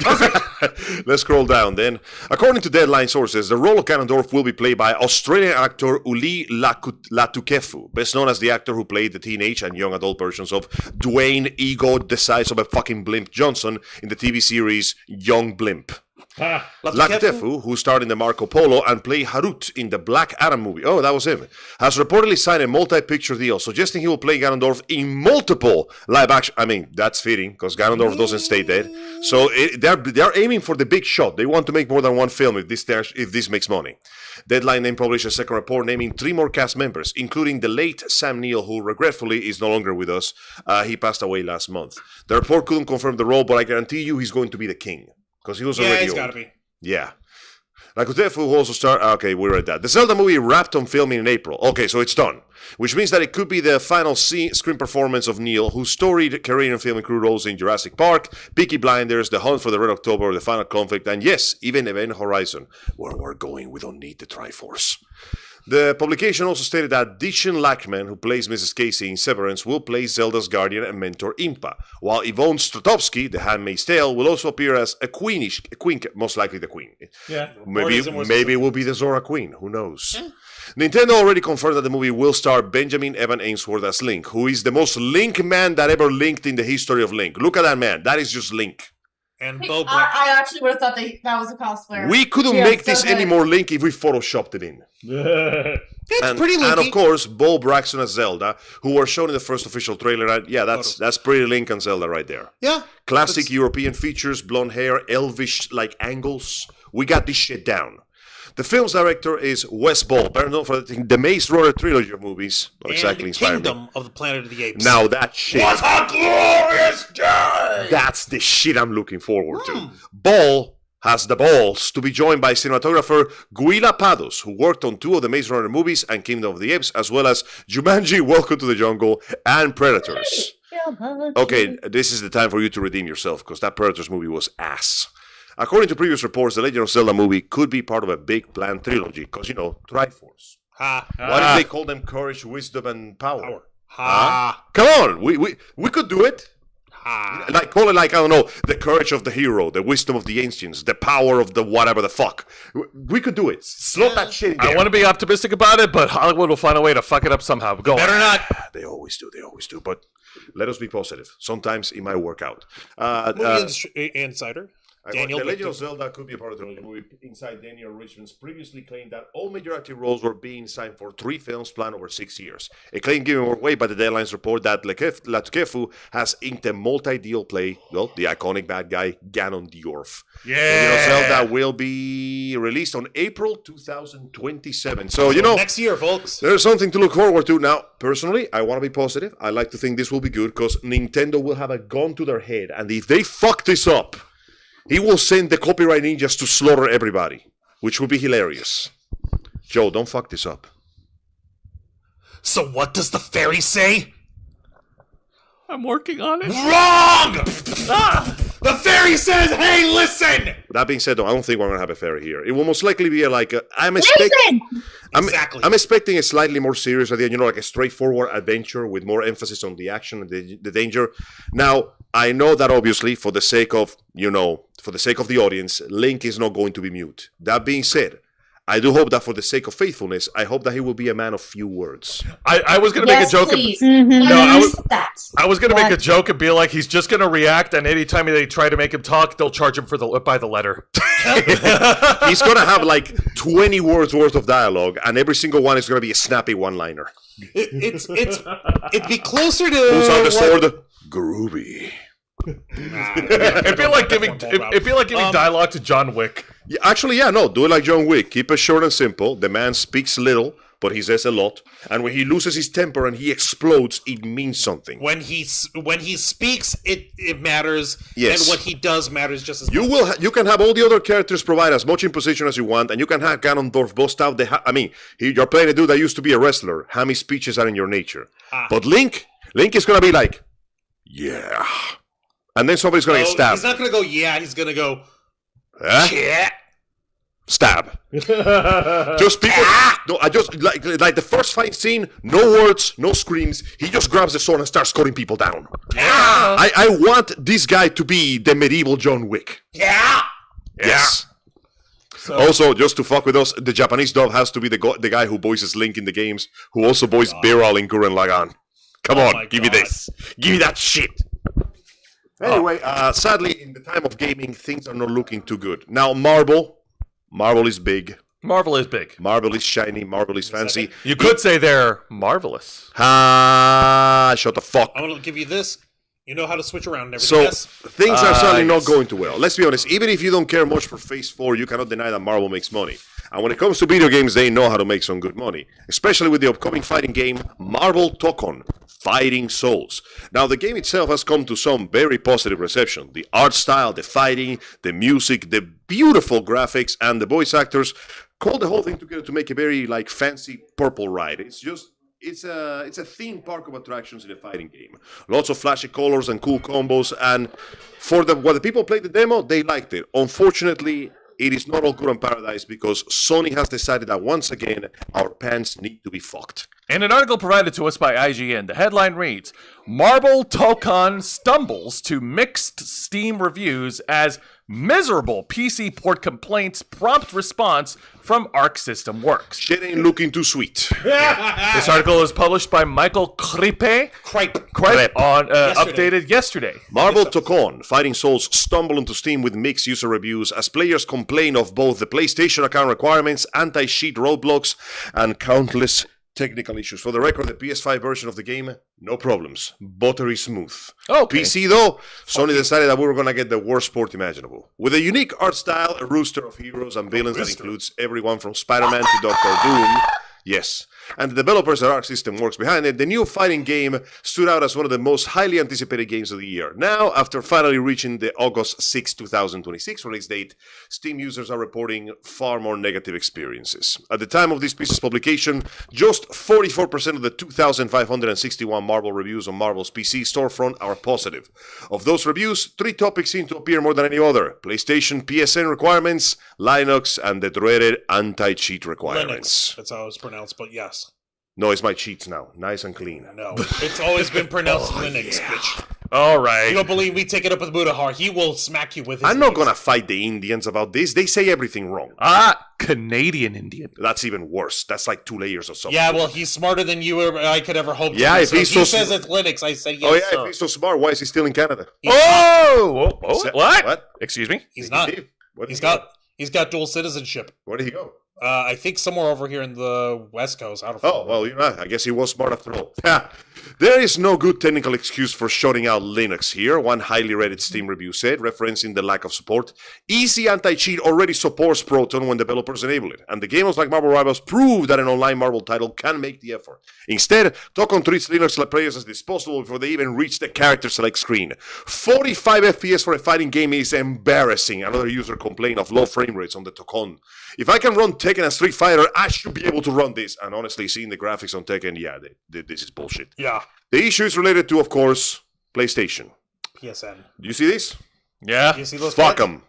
Let's scroll down then. According to Deadline sources, the role of Ganondorf will be played by Australian actor Uli Latukefu, best known as the actor who played the teenage and young adult versions of Dwayne Ego, the size of a fucking blimp Johnson in the TV series Young Blimp. Latukefu, who starred in the Marco Polo and played Harut in the Black Adam movie, that was him, has reportedly signed a multi-picture deal, suggesting he will play Ganondorf in multiple live-action. I mean, that's fitting, because Ganondorf doesn't stay dead. So they're aiming for the big shot. They want to make more than one film if this makes money. Deadline then published a second report naming 3 more cast members, including the late Sam Neill, who regretfully is no longer with us. He passed away last month. The report couldn't confirm the role, but I guarantee you he's going to be the king. Because he was already he's old. gotta be. Yeah. Latukefu also starred... Okay, we're at that. The Zelda movie wrapped on filming in April. Okay, so it's done. Which means that it could be the final screen performance of Neil, whose storied career in film and crew roles in Jurassic Park, Peaky Blinders, The Hunt for the Red October, The Final Conflict, and yes, even Event Horizon, where we're going, we don't need the Triforce. The publication also stated that Dishin Lackman, who plays Mrs. Casey in Severance, will play Zelda's guardian and mentor Impa, while Yvonne Stratovsky, The Handmaid's Tale, will also appear as a queen, most likely the queen. Yeah. Maybe it will be the Zora Queen, who knows? Yeah. Nintendo already confirmed that the movie will star Benjamin Evan Ainsworth as Link, who is the most Link man that ever linked in the history of Link. Look at that man. That is just Link. And Bo I actually would have thought that was a cosplayer. We couldn't make this any more Link if we photoshopped it in. It's pretty Linky. And of course, Bo Braxton as Zelda, who were shown in the first official trailer. And yeah, that's pretty Link and Zelda right there. Yeah. Classic European features, blonde hair, elvish like angles. We got this shit down. The film's director is Wes Ball, better known for the Maze Runner trilogy of movies. Not exactly inspiring. Kingdom of the Planet of the Apes. Now that shit. What a glorious day! That's the shit I'm looking forward to. Ball has the balls to be joined by cinematographer Guila Pados, who worked on 2 of the Maze Runner movies and Kingdom of the Apes, as well as Jumanji, Welcome to the Jungle, and Predators. Okay, this is the time for you to redeem yourself, because that Predators movie was ass. According to previous reports, the Legend of Zelda movie could be part of a big planned trilogy, because, Triforce. Why did they call them Courage, Wisdom, and Power? Come on, we could do it. Like, call it like, I don't know, the courage of the hero, the wisdom of the ancients, the power of the whatever the fuck. We could do it. Slot that shit in there. I want to be optimistic about it, but Hollywood will find a way to fuck it up somehow. Go Better on. not. They always do. But let us be positive. Sometimes it might work out. Movie Insider. The Legend of Zelda could be a part of the movie. Inside, Daniel Richmond's previously claimed that all major acting roles were being signed for 3 films planned over 6 years. A claim given away by the Deadline's report that Latkefu has inked a multi-deal play, the iconic bad guy, Ganon Diorf. Yeah! Legend of Zelda will be released on April 2027. So, next year, folks. There's something to look forward to. Now, personally, I want to be positive. I like to think this will be good, because Nintendo will have a gun to their head, and if they fuck this up, he will send the copyright ninjas to slaughter everybody, which would be hilarious. Joe, don't fuck this up. So what does the fairy say? I'm working on it. Wrong! The fairy says, hey, listen! That being said, though, I don't think we're going to have a fairy here. It will most likely be I'm expecting a slightly more serious idea, like a straightforward adventure with more emphasis on the action and the danger. Now, I know that obviously, for the sake of the audience, Link is not going to be mute. That being said, I do hope that for the sake of faithfulness, I hope that he will be a man of few words. I was going to make a joke. I was going to make a joke and be like, he's just going to react, and anytime they try to make him talk, they'll charge him by the letter. He's going to have like 20 words worth of dialogue, and every single one is going to be a snappy one-liner. It'd be closer to... Who's on the sword? Groovy. It'd be like giving dialogue to John Wick. Yeah, actually, no, do it like John Wick. Keep it short and simple. The man speaks little, but he says a lot. And when he loses his temper and he explodes, it means something. When he speaks, it matters. Yes. And what he does matters just as much. You can have all the other characters provide as much imposition as you want, and you can have Ganondorf bust out you're playing a dude that used to be a wrestler. Hammy speeches are in your nature. But Link is going to be like, yeah. And then somebody's going to get stabbed. He's not going to go, yeah. He's going to go, yeah. Stab. Just people. No, I just like the first fight scene. No words, no screams. He just grabs the sword and starts cutting people down. Yeah. I want this guy to be the medieval John Wick. Yeah. Yes. So, also, just to fuck with us, the Japanese dub has to be the guy who voices Link in the games, who also voiced Biral in Gurren Lagann. Come on, give me this. Give me that shit. Anyway, sadly, in the time of gaming, things are not looking too good. Now, Marvel is big. Marvel is big. Marvel is shiny. Marvel is fancy. You could say they're marvelous. Shut the fuck. I'm going to give you this. You know how to switch around and everything. So, things are certainly not going too well. Let's be honest. Even if you don't care much for Phase 4, you cannot deny that Marvel makes money. And when it comes to video games, they know how to make some good money. Especially with the upcoming fighting game, Marvel Tokon, Fighting Souls. Now, the game itself has come to some very positive reception. The art style, the fighting, the music, the beautiful graphics, and the voice actors called the whole thing together to make a very, fancy purple ride. It's a theme park of attractions in a fighting game. Lots of flashy colors and cool combos, and for what the people played the demo, they liked it. Unfortunately, it is not all good in paradise because Sony has decided that once again, our pants need to be fucked. In an article provided to us by IGN, the headline reads, Marble Tokon stumbles to mixed Steam reviews as miserable PC port complaints prompt response from Arc System Works. Shit ain't looking too sweet. This article is published by Michael Kripe on updated yesterday. Marble Tokon Fighting Souls stumble into Steam with mixed user reviews as players complain of both the PlayStation account requirements, anti-cheat roadblocks, and countless technical issues. For the record, the PS5 version of the game, no problems. Buttery smooth. Okay. PC, though, Sony decided that we were going to get the worst port imaginable. With a unique art style, a rooster of heroes and villains that includes everyone from Spider-Man to Doctor Doom. Yes. And the developers at Arc System Works behind it, the new fighting game stood out as one of the most highly anticipated games of the year. Now, after finally reaching the August 6, 2026 release date, Steam users are reporting far more negative experiences. At the time of this piece's publication, just 44% of the 2,561 Marvel reviews on Marvel's PC storefront are positive. Of those reviews, 3 topics seem to appear more than any other: PlayStation PSN requirements, Linux, and the dreaded anti-cheat requirements. Linux. That's how it's pronounced, but yes. No, it's my cheats now. Nice and clean. No, it's always been pronounced Linux, bitch. All right. You don't believe me? Take it up with Mudahar. He will smack you with his I'm not Linux. gonna fight the Indians about this. They say everything wrong. Canadian Indian. That's even worse. That's like 2 layers or something. Yeah, well, he's smarter than you or I could ever hope to Yeah, be. if he's he so says it's Linux, I said yes, Oh yeah, sir. if he's so smart, why is he still in Canada? What? What? Excuse me? He's not. Where He's did he go? He's got dual citizenship. Where did he go? I think somewhere over here in the West Coast. I don't know. Oh, well, you know, I guess he was smart after all. There is no good technical excuse for shutting out Linux here, one highly rated Steam review said, referencing the lack of support. Easy Anti-Cheat already supports Proton when developers enable it, and the gamers like Marvel Rivals prove that an online Marvel title can make the effort. Instead, Tokon treats Linux players as disposable before they even reach the character select screen. 45 FPS for a fighting game is embarrassing. Another user complained of low frame rates on the Tokon. If I can run Tekken and Street Fighter, I should be able to run this. And honestly, seeing the graphics on Tekken, yeah, this is bullshit. Yeah. The issue is related to, of course, PlayStation. PSN. Do you see this? Yeah. You see those? Fuck guys? them.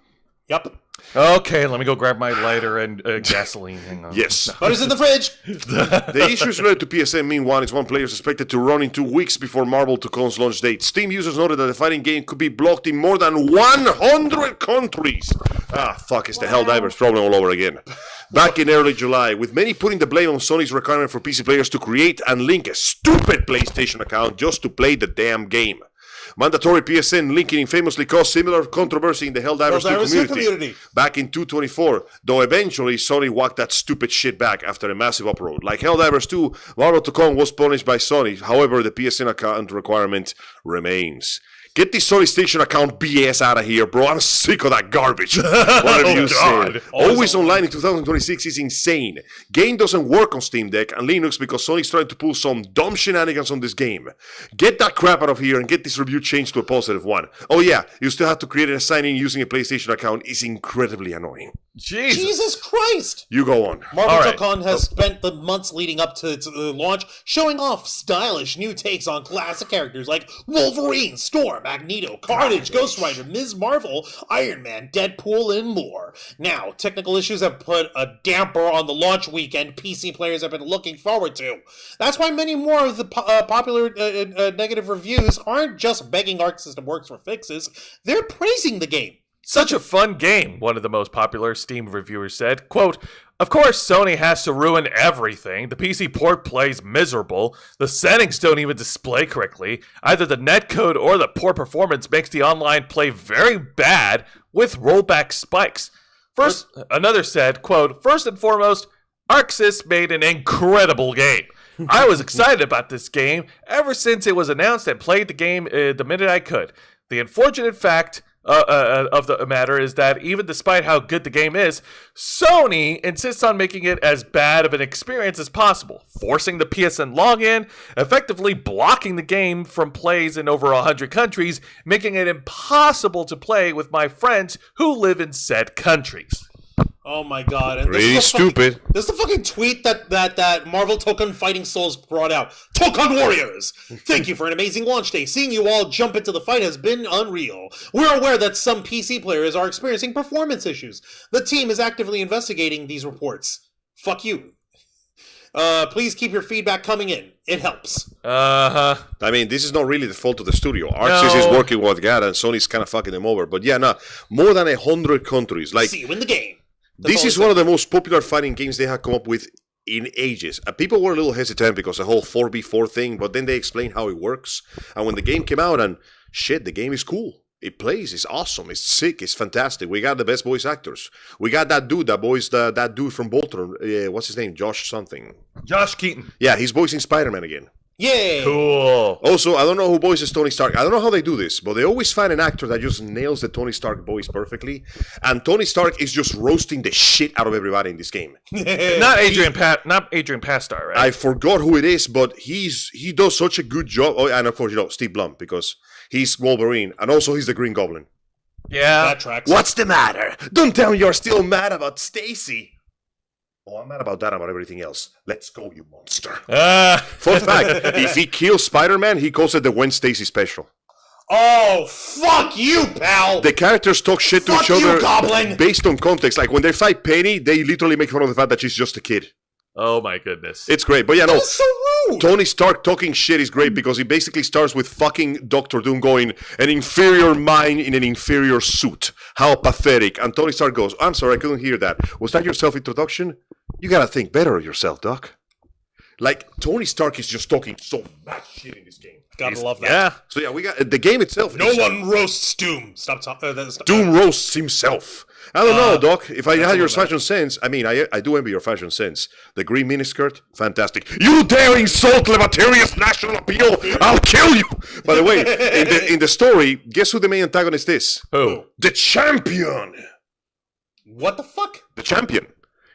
Yep. Okay, let me go grab my lighter and gasoline. Hang on. Yes. Butter's in the fridge. The issues related to PSN meanwhile is one player is expected to run in 2 weeks before Marvel Tokon's launch date. Steam users noted that the fighting game could be blocked in more than 100 countries. Fuck, it's the Helldivers problem all over again. Back in early July, with many putting the blame on Sony's requirement for PC players to create and link a stupid PlayStation account just to play the damn game. Mandatory PSN linking famously caused similar controversy in the Helldivers 2 community back in 224, though eventually Sony walked that stupid shit back after a massive uproar. Like Helldivers 2, Marvel Tokon was punished by Sony, however the PSN account requirement remains. Get this Sony Station account BS out of here, bro. I'm sick of that garbage. What have you said? Always online in 2026 is insane. Game doesn't work on Steam Deck and Linux because Sony's trying to pull some dumb shenanigans on this game. Get that crap out of here and get this review changed to a positive one. Oh yeah, you still have to create a sign-in using a PlayStation account. Is incredibly annoying. Jesus Christ! You go on. Marvel All right. Tokon has spent the months leading up to its launch showing off stylish new takes on classic characters like Wolverine, Storm, Magneto, Carnage, Ghost Rider, Ms. Marvel, Iron Man, Deadpool, and more. Now, technical issues have put a damper on the launch weekend PC players have been looking forward to. That's why many more of the popular negative reviews aren't just begging Arc System Works for fixes, they're praising the game. Such a fun game, one of the most popular Steam reviewers said. Quote, of course, Sony has to ruin everything. The PC port plays miserable. The settings don't even display correctly. Either the netcode or the poor performance makes the online play very bad with rollback spikes. First, another said, quote, first and foremost, ArcSys made an incredible game. I was excited about this game ever since it was announced and played the game the minute I could. The unfortunate fact of the matter is that even despite how good the game is, Sony insists on making it as bad of an experience as possible, forcing the PSN login, effectively blocking the game from plays in over 100 countries, making it impossible to play with my friends who live in said countries. Oh my god! And Really stupid. This is the fucking tweet that Marvel Token Fighting Souls brought out. Token Warriors! Thank you for an amazing launch day. Seeing you all jump into the fight has been unreal. We're aware that some PC players are experiencing performance issues. The team is actively investigating these reports. Fuck you. Please keep your feedback coming in. It helps. I mean, this is not really the fault of the studio. Arxis is working with God, and Sony's kind of fucking them over. But yeah, no, more than 100 countries. Like, see you in the game. This is one of the most popular fighting games they have come up with in ages. People were a little hesitant because the whole 4v4 thing, but then they explained how it works. And when the game came out, and shit, the game is cool. It plays, it's awesome, it's sick, it's fantastic. We got the best voice actors. We got that dude, that dude from Bolton. What's his name? Josh something. Josh Keaton. Yeah, he's voicing Spider-Man again. Yay! Cool. Also, I don't know who voices Tony Stark. I don't know how they do this, but they always find an actor that just nails the Tony Stark voice perfectly. And Tony Stark is just roasting the shit out of everybody in this game. Not Adrian Pastar, right? I forgot who it is, but he does such a good job. Oh, and of course, Steve Blum, because he's Wolverine, and also he's the Green Goblin. Yeah. That tracks. What's the matter? Don't tell me you're still mad about Stacy. Oh, I'm mad about that, about everything else. Let's go, you monster. Fun fact, if he kills Spider-Man, he calls it the Gwen Stacy special. Oh, fuck you, pal! The characters talk shit to each other Goblin! based on context. Like, when they fight Penny, they literally make fun of the fact that she's just a kid. Oh my goodness. It's great. But yeah, no. That's so rude! Tony Stark talking shit is great because he basically starts with fucking Doctor Doom going, an inferior mind in an inferior suit. How pathetic. And Tony Stark goes, I'm sorry, I couldn't hear that. Was that your self-introduction? You gotta think better of yourself, Doc. Like, Tony Stark is just talking so much shit in this game. Gotta love that. Yeah. So yeah, we got the game itself. No one roasts Doom. Stop. Doom roasts himself. I don't know, Doc. If I had your fashion sense, I mean, I do envy your fashion sense. The green miniskirt, fantastic. You dare insult Levateria's national appeal? I'll kill you. By the way, in the story, guess who the main antagonist is? Who? The champion. What the fuck? The champion.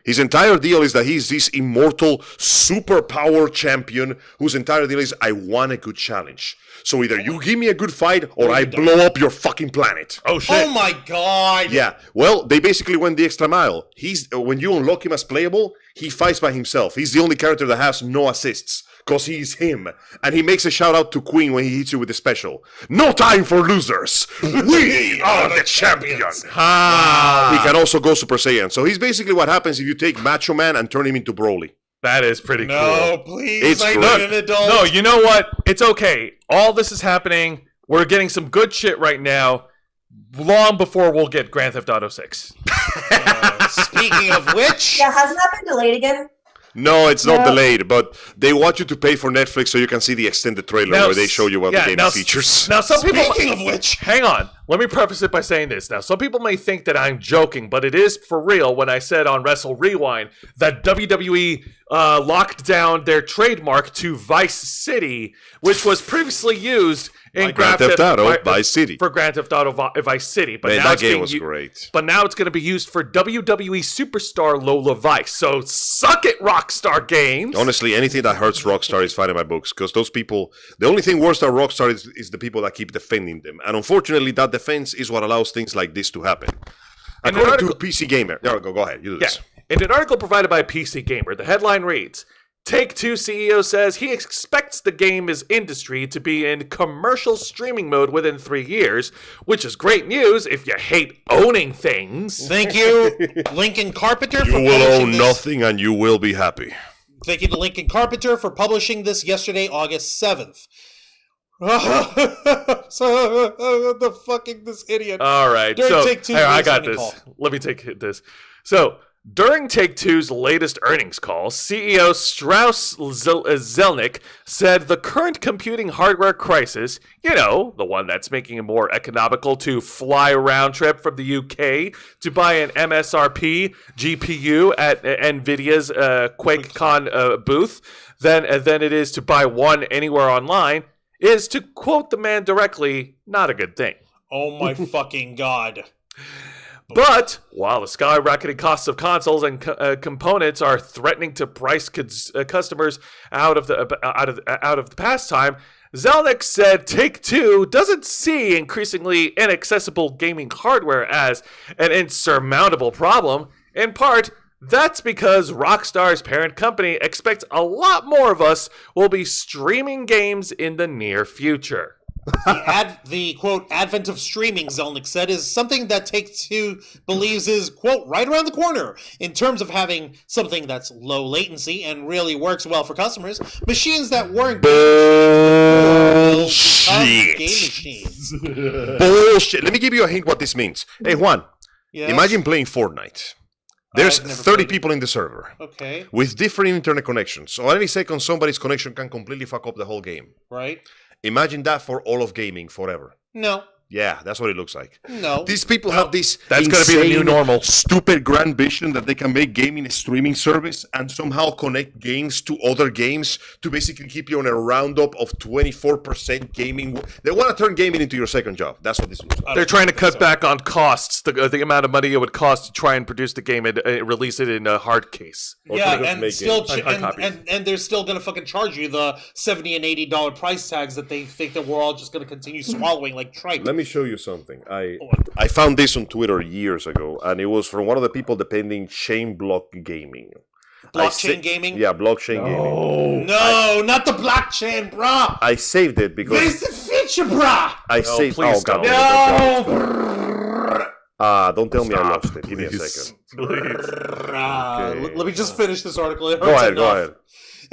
His entire deal is that he's this immortal, superpower champion whose entire deal is, I want a good challenge. So either you give me a good fight or I blow up your fucking planet. Oh, shit. Oh my god! Yeah, well, they basically went the extra mile. When you unlock him as playable, he fights by himself. He's the only character that has no assists, because he's him. And he makes a shout out to Queen when he hits you with the special. No time for losers! We are the champions! He can also go Super Saiyan. So he's basically what happens if you take Macho Man and turn him into Broly. That is pretty cool. No, please, It's I great. need an adult. No, you know what? It's okay. All this is happening. We're getting some good shit right now, long before we'll get Grand Theft Auto 6. Speaking of which... Yeah, hasn't that been delayed again? No, it's not No. delayed, but they want you to pay for Netflix so you can see the extended trailer Now, where they show you what yeah, the game now, features. Now, some people... Speaking of which... Hang on. Let me preface it by saying this. Now, some people may think that I'm joking, but it is for real when I said on Wrestle Rewind that WWE locked down their trademark to Vice City, which was previously used in Grand Theft Auto Vice City. For Grand Theft Auto Vice City. But Man, now that it's game being was great. But now it's going to be used for WWE Superstar Lola Vice. So suck it, Rockstar Games. Honestly, anything that hurts Rockstar is fine in my books, because those people, the only thing worse than Rockstar is the people that keep defending them. And unfortunately, that defense is what allows things like this to happen. And According to PC Gamer, go ahead, you do Yeah. this. In an article provided by PC Gamer, the headline reads, Take-Two CEO says he expects the game's industry to be in commercial streaming mode within 3 years, which is great news if you hate owning things. Thank you, Lincoln Carpenter, for You will publishing own this. nothing and you will be happy. Thank you to Lincoln Carpenter for publishing this yesterday, August 7th. This idiot. All right, During so Take-Two's hang on, I latest got earnings this. call. Let me take this. So, during Take-Two's latest earnings call, CEO Strauss Zelnick said the current computing hardware crisis, the one that's making it more economical to fly a round trip from the UK to buy an MSRP GPU at NVIDIA's QuakeCon booth than it is to buy one anywhere online, is, to quote the man directly, not a good thing. Oh my fucking god. But while the skyrocketing costs of consoles and components are threatening to price customers out of the pastime, Zelnick said Take-Two doesn't see increasingly inaccessible gaming hardware as an insurmountable problem. In part, that's because Rockstar's parent company expects a lot more of us will be streaming games in the near future. The quote advent of streaming, Zelnick said, is something that Take-Two believes is quote right around the corner in terms of having something that's low latency and really works well for customers. Machines that weren't bullshit. Game machines. Bullshit. Let me give you a hint what this means. Hey Juan, Yes? imagine playing Fortnite. There's I've never 30 played it. people in the server Okay, with different internet connections. So at any second, somebody's connection can completely fuck up the whole game. right? Imagine that for all of gaming forever. No, Yeah, that's what it looks like. no. These people have this That's gonna be the new insane, normal. stupid grand vision that they can make gaming a streaming service and somehow connect games to other games to basically keep you on a roundup of 24% gaming. They want to turn gaming into your second job. That's what this looks like. They're trying to cut back on costs, the amount of money it would cost to try and produce the game and release it in a hard case. Or Yeah, just and make still, games. Hard copies. and they're still gonna fucking charge you the $70 and $80 price tags that they think that we're all just gonna continue swallowing like tripe. Let me show you something. I found this on Twitter years ago, and it was from one of the people depending Chain Block Gaming. Blockchain gaming? Yeah, blockchain gaming. No, not the blockchain, brah. I saved it because Where's the feature, brah? I saved. please God, don't. don't tell me I Stop, lost it. Give me a please. second. Let me just finish this article. It Go hurts ahead. Go enough. ahead.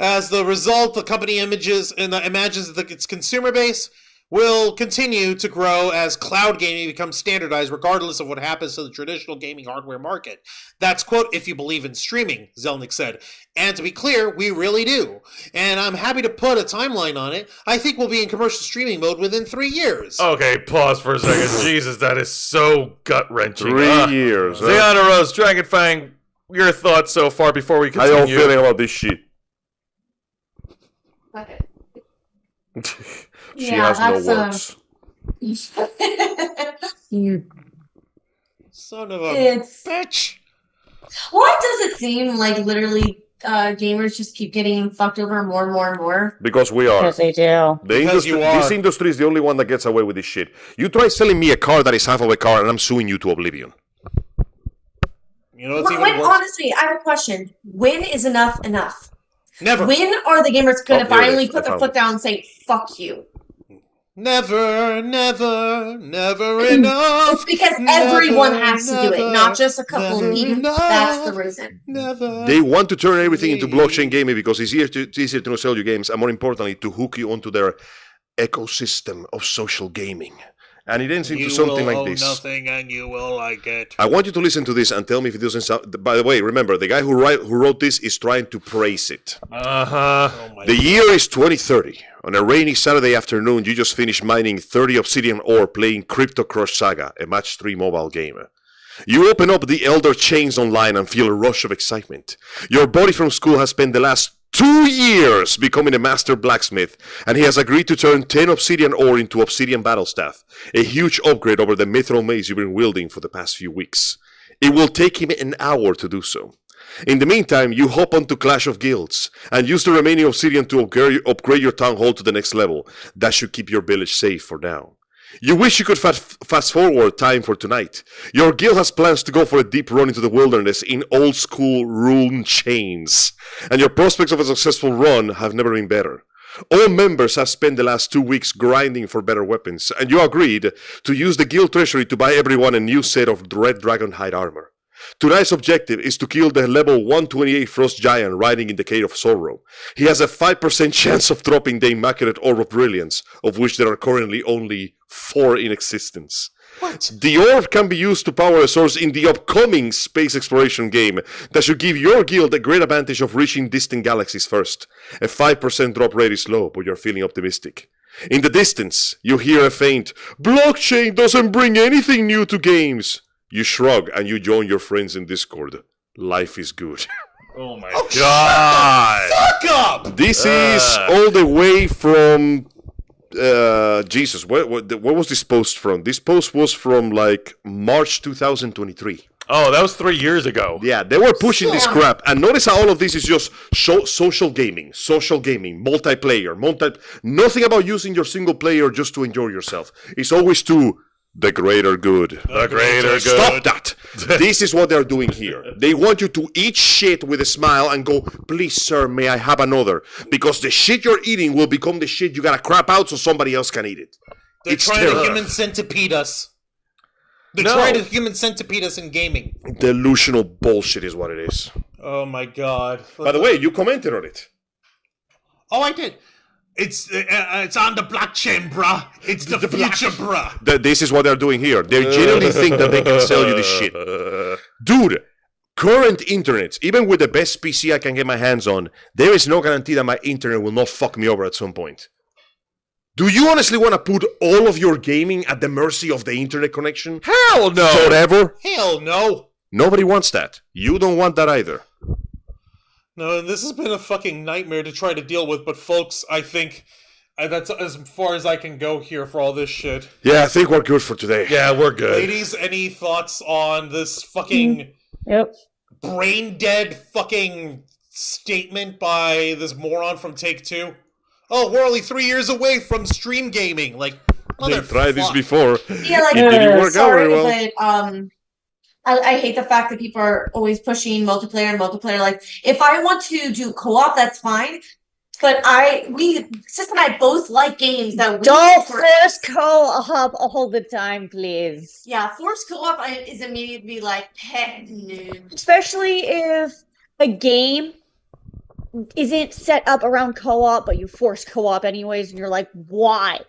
As the result, the company imagines that its consumer base will continue to grow as cloud gaming becomes standardized, regardless of what happens to the traditional gaming hardware market. That's, quote, if you believe in streaming, Zelnick said. And to be clear, we really do. And I'm happy to put a timeline on it. I think we'll be in commercial streaming mode within 3 years. Okay, pause for a second. Jesus, that is so gut-wrenching. 3 years. Huh? Ziana Rose, Dragonfang, your thoughts so far before we How y'all continue? feeling about this shit? Okay. She Yeah, has no that's, words. You Son of a It's bitch. why does it seem like literally gamers just keep getting fucked over more and more and more? Because we are. Because they do. The Because industry, you are. this industry is the only one that gets away with this shit. You try selling me a car that is half of a car, and I'm suing you to oblivion. You know what's even When, worse? honestly, I have a question. When is enough enough? Never. When are the gamers going Oh, to here it finally is. I put their found foot it. down and say, fuck you? Never, never, never enough. It's because Never, everyone has to do never, it, not just a couple never of people. enough. That's the reason. Never. They want to turn everything into Please. blockchain gaming because it's easier to sell you games, and more importantly, to hook you onto their ecosystem of social gaming. And it ends into You something will like own this. nothing and you will like it. I want you to listen to this and tell me if it doesn't sound. By the way, remember the guy who wrote this is trying to praise it. Uh-huh. Oh my The year is 2030. On a rainy Saturday afternoon, you just finished mining 30 obsidian ore playing Crypto Crush Saga, a match 3 mobile game. You open up the Elder Chains online and feel a rush of excitement. Your buddy from school has spent the last 2 years becoming a master blacksmith, and he has agreed to turn 10 obsidian ore into obsidian battle staff, a huge upgrade over the mithril mace you've been wielding for the past few weeks. It will take him an hour to do so. In the meantime, you hop onto Clash of Guilds and use the remaining obsidian to upgrade your town hall to the next level. That should keep your village safe for now. You wish you could fast forward time for tonight. Your guild has plans to go for a deep run into the wilderness in old school rune chains, and your prospects of a successful run have never been better. All members have spent the last 2 weeks grinding for better weapons, and you agreed to use the guild treasury to buy everyone a new set of red dragon hide armor. Tonight's objective is to kill the level 128 Frost Giant riding in the Cave of Sorrow. He has a 5% chance of dropping the Immaculate Orb of Brilliance, of which there are currently only 4 in existence. What? The orb can be used to power a source in the upcoming space exploration game that should give your guild a great advantage of reaching distant galaxies first. A 5% drop rate is low, but you're feeling optimistic. In the distance, you hear a faint, "Blockchain doesn't bring anything new to games." You shrug and you join your friends in Discord. Life is good. Oh my god. Fuck up! This is all the way from... Jesus, where was this post from? This post was from like March 2023. Oh, that was 3 years ago. Yeah, they were pushing this crap. And notice how all of this is just social gaming, multiplayer, nothing about using your single player just to enjoy yourself. It's always to The greater good. The greater good. Stop that! This is what they're doing here. They want you to eat shit with a smile and go, please, sir, may I have another? Because the shit you're eating will become the shit you gotta crap out so somebody else can eat it. They're It's trying terrible. to human centipede us. They're No. trying to human centipede us in gaming. Delusional bullshit is what it is. Oh my god. By the way, you commented on it. Oh, I did. It's on the blockchain, bruh. It's the future, bruh. This is what they're doing here. They genuinely think that they can sell you this shit. Dude, current internet, even with the best PC I can get my hands on, there is no guarantee that my internet will not fuck me over at some point. Do you honestly want to put all of your gaming at the mercy of the internet connection? Hell no! Forever? Hell no. Nobody wants that. You don't want that either. No, this has been a fucking nightmare to try to deal with, but folks, I think that's as far as I can go here for all this shit. Yeah, I think we're good for today. Yeah, we're good. Ladies, any thoughts on this fucking Yep. brain dead fucking statement by this moron from Take-Two? Oh, we're only 3 years away from stream gaming. Like, They tried this motherfuck. before. Yeah, like, It didn't work out sorry, very well. but I hate the fact that people are always pushing multiplayer. Like, if I want to do co-op, that's fine. But Sis and I both like games that we Don't force co-op all the time, please. Yeah, forced co-op is immediately like, heck no. Especially if a game isn't set up around co-op, but you force co-op anyways, and you're like, why?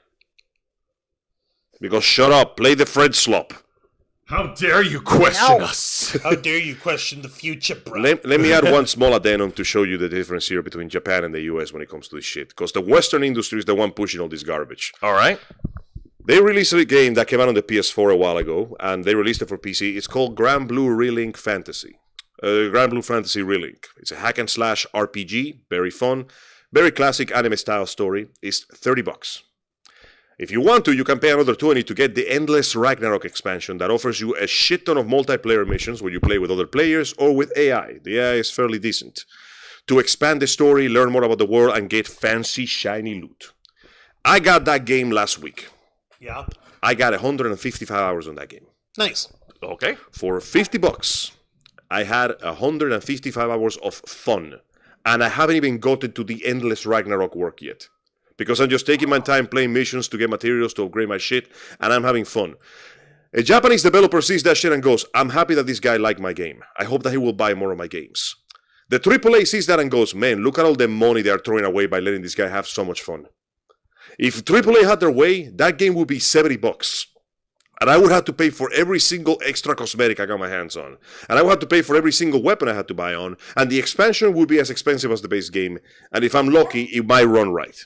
Because shut up, play the Fred slop. How dare you question No. us? How dare you question the future, bro? Let me add one small addendum to show you the difference here between Japan and the US when it comes to this shit. Because the Western industry is the one pushing all this garbage. All right. They released a game that came out on the PS4 a while ago, and they released it for PC. It's called Grand Blue Relink Fantasy. Grand Blue Fantasy Relink. It's a hack and slash RPG, very fun, very classic anime style story. It's $30. If you want to, you can pay another $20 to get the Endless Ragnarok expansion that offers you a shit ton of multiplayer missions where you play with other players or with AI. The AI is fairly decent. To expand the story, learn more about the world, and get fancy, shiny loot. I got that game last week. Yeah. I got 155 hours on that game. Nice. Okay. For $50, I had 155 hours of fun. And I haven't even gotten to the Endless Ragnarok work yet. Because I'm just taking my time playing missions to get materials to upgrade my shit, and I'm having fun. A Japanese developer sees that shit and goes, I'm happy that this guy liked my game. I hope that he will buy more of my games. The AAA sees that and goes, man, look at all the money they are throwing away by letting this guy have so much fun. If AAA had their way, that game would be $70. And I would have to pay for every single extra cosmetic I got my hands on. And I would have to pay for every single weapon I had to buy on. And the expansion would be as expensive as the base game. And if I'm lucky, it might run right.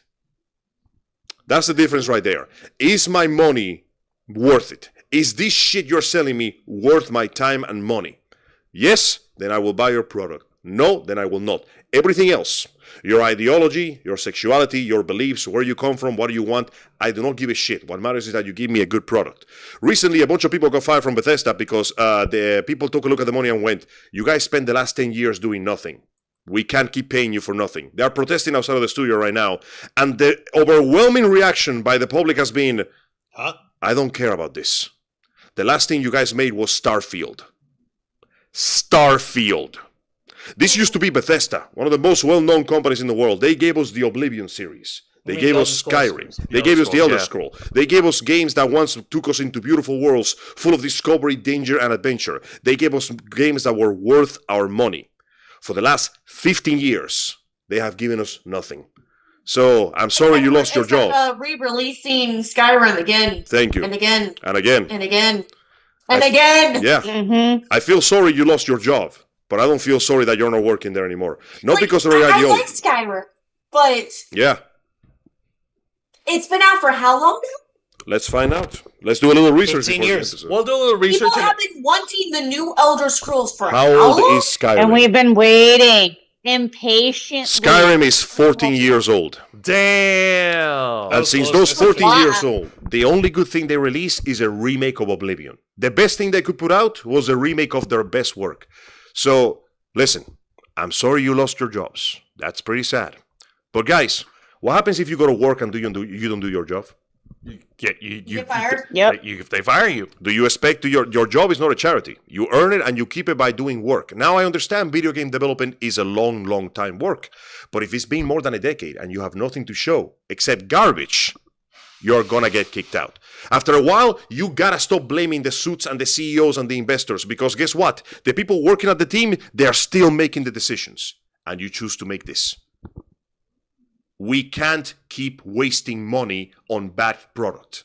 That's the difference right there. Is my money worth it? Is this shit you're selling me worth my time and money? Yes, then I will buy your product. No, then I will not. Everything else, your ideology, your sexuality, your beliefs, where you come from, what do you want, I do not give a shit. What matters is that you give me a good product. Recently, a bunch of people got fired from Bethesda because the people took a look at the money and went, you guys spent the last 10 years doing nothing. We can't keep paying you for nothing. They are protesting outside of the studio right now. And the overwhelming reaction by the public has been, Huh? I don't care about this. The last thing you guys made was Starfield. Starfield. This used to be Bethesda, one of the most well-known companies in the world. They gave us the Oblivion series. They mean gave the us Elder Scrolls Skyrim. series. They gave us the Elder Scroll. They gave us games that once took us into beautiful worlds full of discovery, danger, and adventure. They gave us games that were worth our money. For the last 15 years, they have given us nothing. So, I'm sorry you lost your job. Re-releasing Skyrim again. Thank you. And again. And again. And again. And again. Yeah. Mm-hmm. I feel sorry you lost your job, but I don't feel sorry that you're not working there anymore. Not Like, because of your I ideology. like Skyrim, but Yeah. it's been out for how long now? Let's find out. Let's do a little research. 15 before the years. episode. We'll do a little research. People have been wanting the new Elder Scrolls for How how old long? is Skyrim? And we've been waiting impatiently. Skyrim is 14 years old. Damn. And since those 14 years old, the only good thing they released is a remake of Oblivion. The best thing they could put out was a remake of their best work. So, listen, I'm sorry you lost your jobs. That's pretty sad. But guys, what happens if you go to work and you don't do your job? You get fired? Yep. if they fire you. Do you expect your job is not a charity? You earn it and you keep it by doing work. Now I understand video game development is a long time work, but if it's been more than a decade and you have nothing to show except garbage, you're gonna get kicked out. After a while, you gotta stop blaming the suits and the CEOs and the investors, because guess what? The people working at the team, they're still making the decisions, and you choose to make this. We can't keep wasting money on bad product.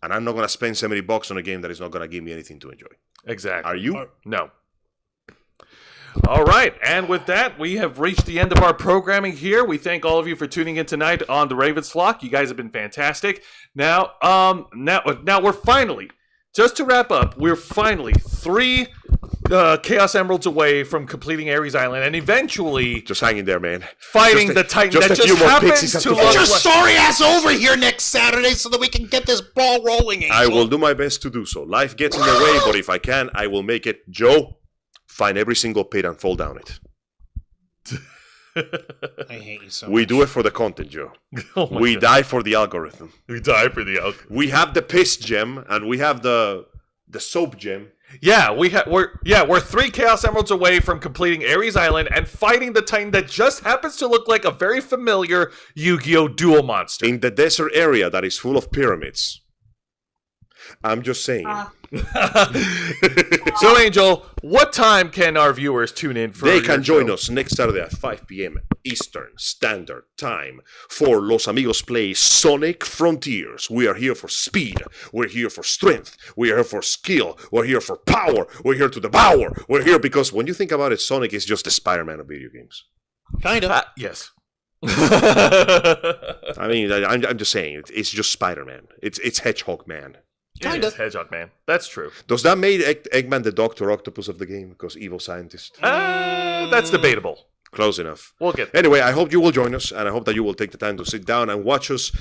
And I'm not going to spend $70 on a game that is not going to give me anything to enjoy. Exactly. Are you? No. All right, and with that, we have reached the end of our programming here. We thank all of you for tuning in tonight on the Ravens Flock. You guys have been fantastic. Now we're finally, just to wrap up, we're finally 3 Chaos Emeralds away from completing Ares Island, and eventually Just hang in there, man. fighting the Titan that just happens to look Get your like... sorry ass over here next Saturday so that we can get this ball rolling, Angel. I will do my best to do so. Life gets in the way, but if I can, I will make it. Joe, find every single pit and fall down it. I hate you so We much. do it for the content, Joe. Oh my We God. die for the algorithm. We die for the alcohol. We have the piss gem, and we have the soap gem. Yeah, we're 3 Chaos Emeralds away from completing Ares Island and fighting the Titan that just happens to look like a very familiar Yu-Gi-Oh! Duel monster. In the desert area that is full of pyramids. I'm just saying. So, Angel, what time can our viewers tune in for? They can your join show? us next Saturday at 5 p.m. Eastern Standard Time for Los Amigos Play Sonic Frontiers. We are here for speed. We're here for strength. We are here for skill. We're here for power. We're here to devour. We're here because when you think about it, Sonic is just the Spider-Man of video games. Kind of. Yes. I mean, I'm just saying, it's just Spider-Man. It's Hedgehog Man. It is Hedgehog Man. That's true. Does that make Eggman the Dr. Octopus of the game? Because evil scientist? That's debatable. Close enough. We'll get there. Anyway, I hope you will join us, and I hope that you will take the time to sit down and watch us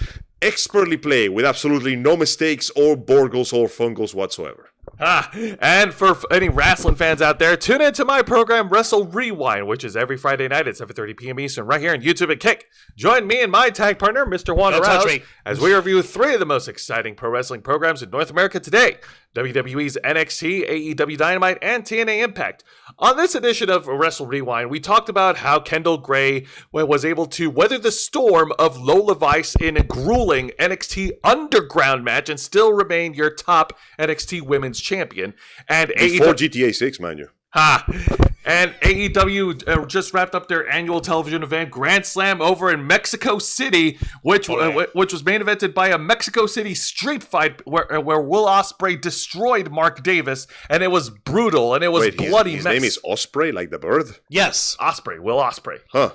expertly play with absolutely no mistakes or Borgles or fungals whatsoever. And for any wrestling fans out there, tune into my program Wrestle Rewind, which is every Friday night at 7:30 p.m. Eastern, right here on YouTube at Kick. Join me and my tag partner, Mr. Juan Don't touch Arouse, me. as we review 3 of the most exciting pro wrestling programs in North America today: WWE's NXT, AEW Dynamite, and TNA Impact. On this edition of Wrestle Rewind, we talked about how Kendall Gray was able to weather the storm of Lola Vice in a grueling NXT Underground match and still remain your top NXT Women's Champion. And Before GTA 6, mind you. And AEW just wrapped up their annual television event, Grand Slam, over in Mexico City, which was main evented by a Mexico City street fight where Will Ospreay destroyed Mark Davis, and it was brutal, and it was bloody. His name is Osprey, like the bird? Yes. Ospreay, Will Ospreay. Huh.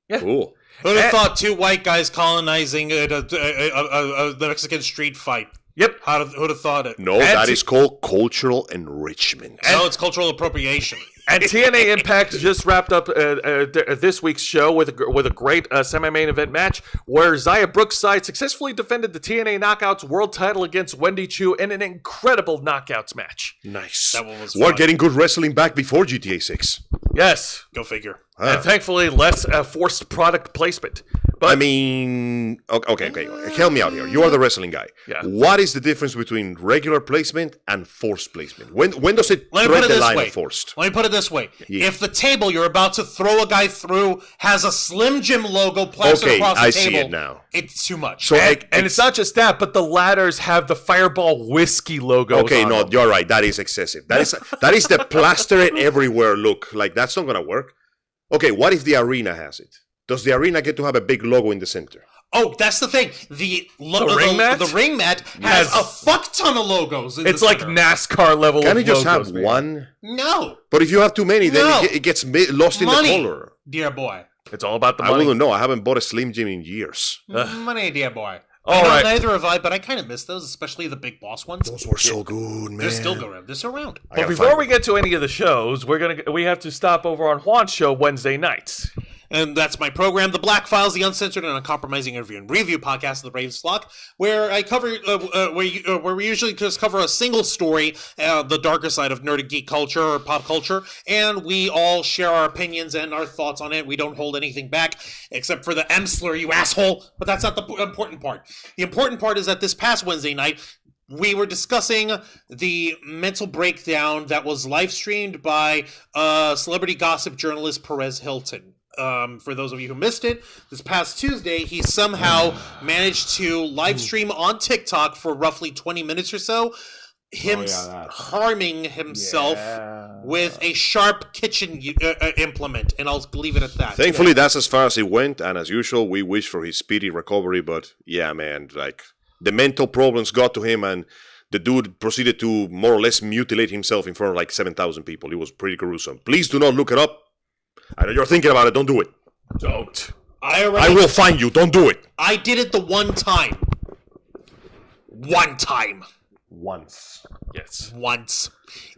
Yeah. Cool. Who'd have thought 2 white guys colonizing the Mexican street fight? Yep. Who'd have thought it? No, that is called cultural enrichment. No, it's cultural appropriation. And TNA Impact just wrapped up this week's show with a great semi-main event match where Xia Brookside successfully defended the TNA Knockouts World Title against Wendy Chu in an incredible Knockouts match. Nice. That one was We're fun. getting good wrestling back before GTA 6. Yes. Go figure. And thankfully, less forced product placement. But I mean, okay. Help me out here. You are the wrestling guy. Yeah. What is the difference between regular placement and forced placement? When does it Let me put thread it the this line way. of forced? Let me put it this way. Yeah. If the table you're about to throw a guy through has a Slim Jim logo plastered Okay, across the I table, see it now. it's too much. So and it's not just that, but the ladders have the Fireball whiskey logo. okay, no, you're right. That is excessive. That is the plaster it everywhere look. Like, that's not gonna work. Okay, what if the arena has it? Does the arena get to have a big logo in the center? Oh, that's the thing. The ring mat? The ring mat has a fuck ton of logos. In It's the like center. NASCAR level Can of it just logos, have man. one? No, But if you have too many, then No. it gets lost in money, the color. dear boy. It's all about the I money. wouldn't know. I haven't bought a Slim Jim in years. Money, dear boy. All right. Neither have I, but I kind of miss those, especially the big boss ones. Those were so good, man. They're still around. They're still around. I But gotta before find we them. get to any of the shows, we have to stop over on Juan's show Wednesday nights. And that's my program, The Black Files, the uncensored and uncompromising interview and review podcast of the Ravens Flock, where I cover, where we usually just cover a single story, the darker side of nerd and geek culture or pop culture, and we all share our opinions and our thoughts on it. We don't hold anything back, except for the M slur, you asshole. But that's not the important part. The important part is that this past Wednesday night, we were discussing the mental breakdown that was live streamed by celebrity gossip journalist Perez Hilton. For those of you who missed it, this past Tuesday, he somehow managed to live stream on TikTok for roughly 20 minutes or so, harming himself with a sharp kitchen implement, and I'll leave it at that. Thankfully, that's as far as it went, and as usual, we wish for his speedy recovery, but yeah, man, like, the mental problems got to him, and the dude proceeded to more or less mutilate himself in front of like 7,000 people. It was pretty gruesome. Please do not look it up. I know you're thinking about it. Don't do it. Don't. I will find you. Don't do it. I did it the one time. Once. Yes. Once.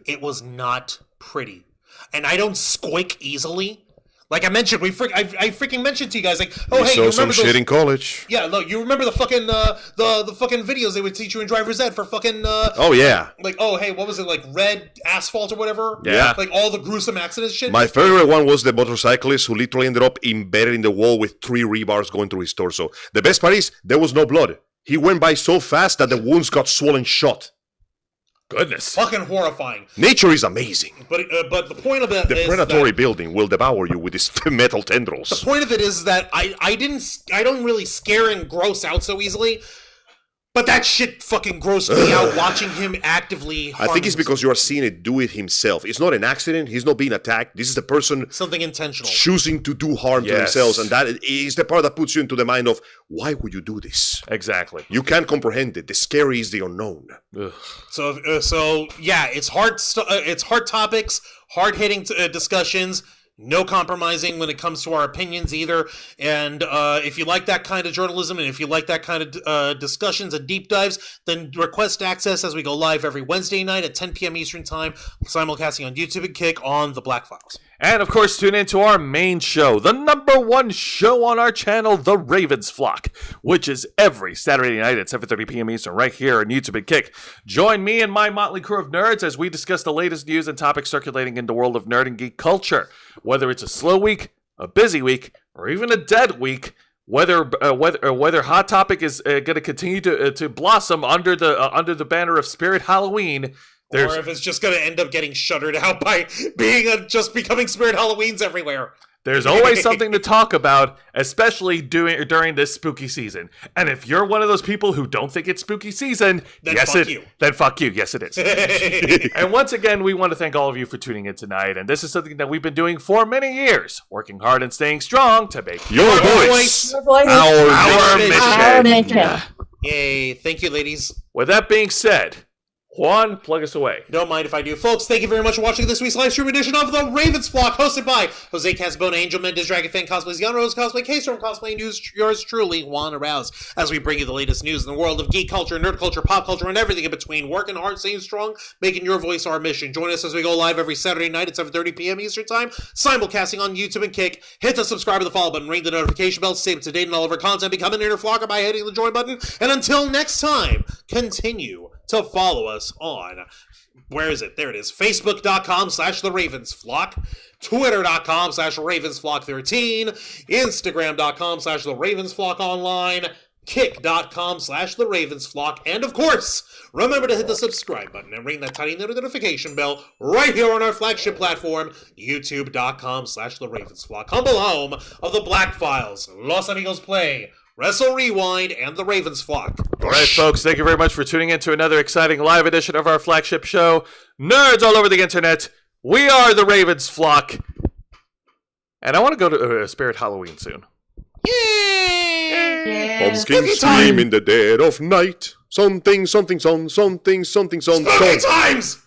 It was not pretty. And I don't squeak easily. Like I mentioned, I freaking mentioned to you guys, like, oh, hey, you remember some shit in college. Yeah, look, you remember the fucking the fucking videos they would teach you in driver's ed for fucking oh yeah, like, oh hey, what was it, like red asphalt or whatever? Yeah, like all the gruesome accidents shit. My favorite one was the motorcyclist who literally ended up embedded in the wall with 3 rebars going through his torso. The best part is there was no blood. He went by so fast that the wounds got swollen shut. Goodness. Fucking horrifying. Nature is amazing. But the point of it the is predatory that building will devour you with its metal tendrils. the point of it is that I don't really scare and gross out so easily. But that shit fucking grossed me out watching him actively harm I think it's himself. because you are seeing it do it himself. It's not an accident. He's not being attacked. This is the person something intentional choosing to do harm to themselves. And that is the part that puts you into the mind of, why would you do this? Exactly. You can't comprehend it. The scary is the unknown. Ugh. So yeah, it's hard topics, hard-hitting discussions. No compromising when it comes to our opinions either. And if you like that kind of journalism and if you like that kind of discussions and deep dives, then request access as we go live every Wednesday night at 10 p.m. Eastern Time, simulcasting on YouTube and Kick on The Black Files. And, of course, tune into our main show, the #1 show on our channel, The Ravens Flock, which is every Saturday night at 7:30 p.m. Eastern, right here on YouTube and Kick. Join me and my motley crew of nerds as we discuss the latest news and topics circulating in the world of nerd and geek culture. Whether it's a slow week, a busy week, or even a dead week, whether Hot Topic is going to continue to blossom under the banner of Spirit Halloween, or if it's just going to end up getting shuttered out by being just becoming Spirit Halloweens everywhere. There's always something to talk about, especially during this spooky season. And if you're one of those people who don't think it's spooky season, then fuck you. Then fuck you. Yes, it is. And once again, we want to thank all of you for tuning in tonight. And this is something that we've been doing for many years, working hard and staying strong to make your voice our mission. Yay. Thank you, ladies. With that being said, Juan, plug us away. Don't mind if I do. Folks, thank you very much for watching this week's live stream edition of The Ravens Flock, hosted by Jose Casabona, Angel Mendez, Dragon Fan Cosplays, Young Rose Cosplay, K-Storm Cosplay, and yours truly, Juan Arouse, as we bring you the latest news in the world of geek culture, nerd culture, pop culture, and everything in between. Working hard, staying strong, making your voice our mission. Join us as we go live every Saturday night at 7:30 p.m. Eastern Time, simulcasting on YouTube and Kick. Hit the subscribe and the follow button, ring the notification bell to stay up to date on all of our content. Become an inner flocker by hitting the join button. And until next time, continue to follow us on, where is it? There it is. Facebook.com/TheRavensFlock, Twitter.com/RavensFlock13, Instagram.com/TheRavensFlockOnline, Kick.com/TheRavensFlock, and of course, remember to hit the subscribe button and ring that tiny notification bell right here on our flagship platform, YouTube.com/TheRavensFlock, humble home of The Black Files, Los Amigos Play, Wrestle Rewind, and The Ravens Flock. All right, folks, thank you very much for tuning in to another exciting live edition of our flagship show. Nerds all over the internet, we are The Ravens Flock. And I want to go to Spirit Halloween soon. Yay! Pumpkins scream in the dead of night. Something, something, something, something, something, something. Spooky times!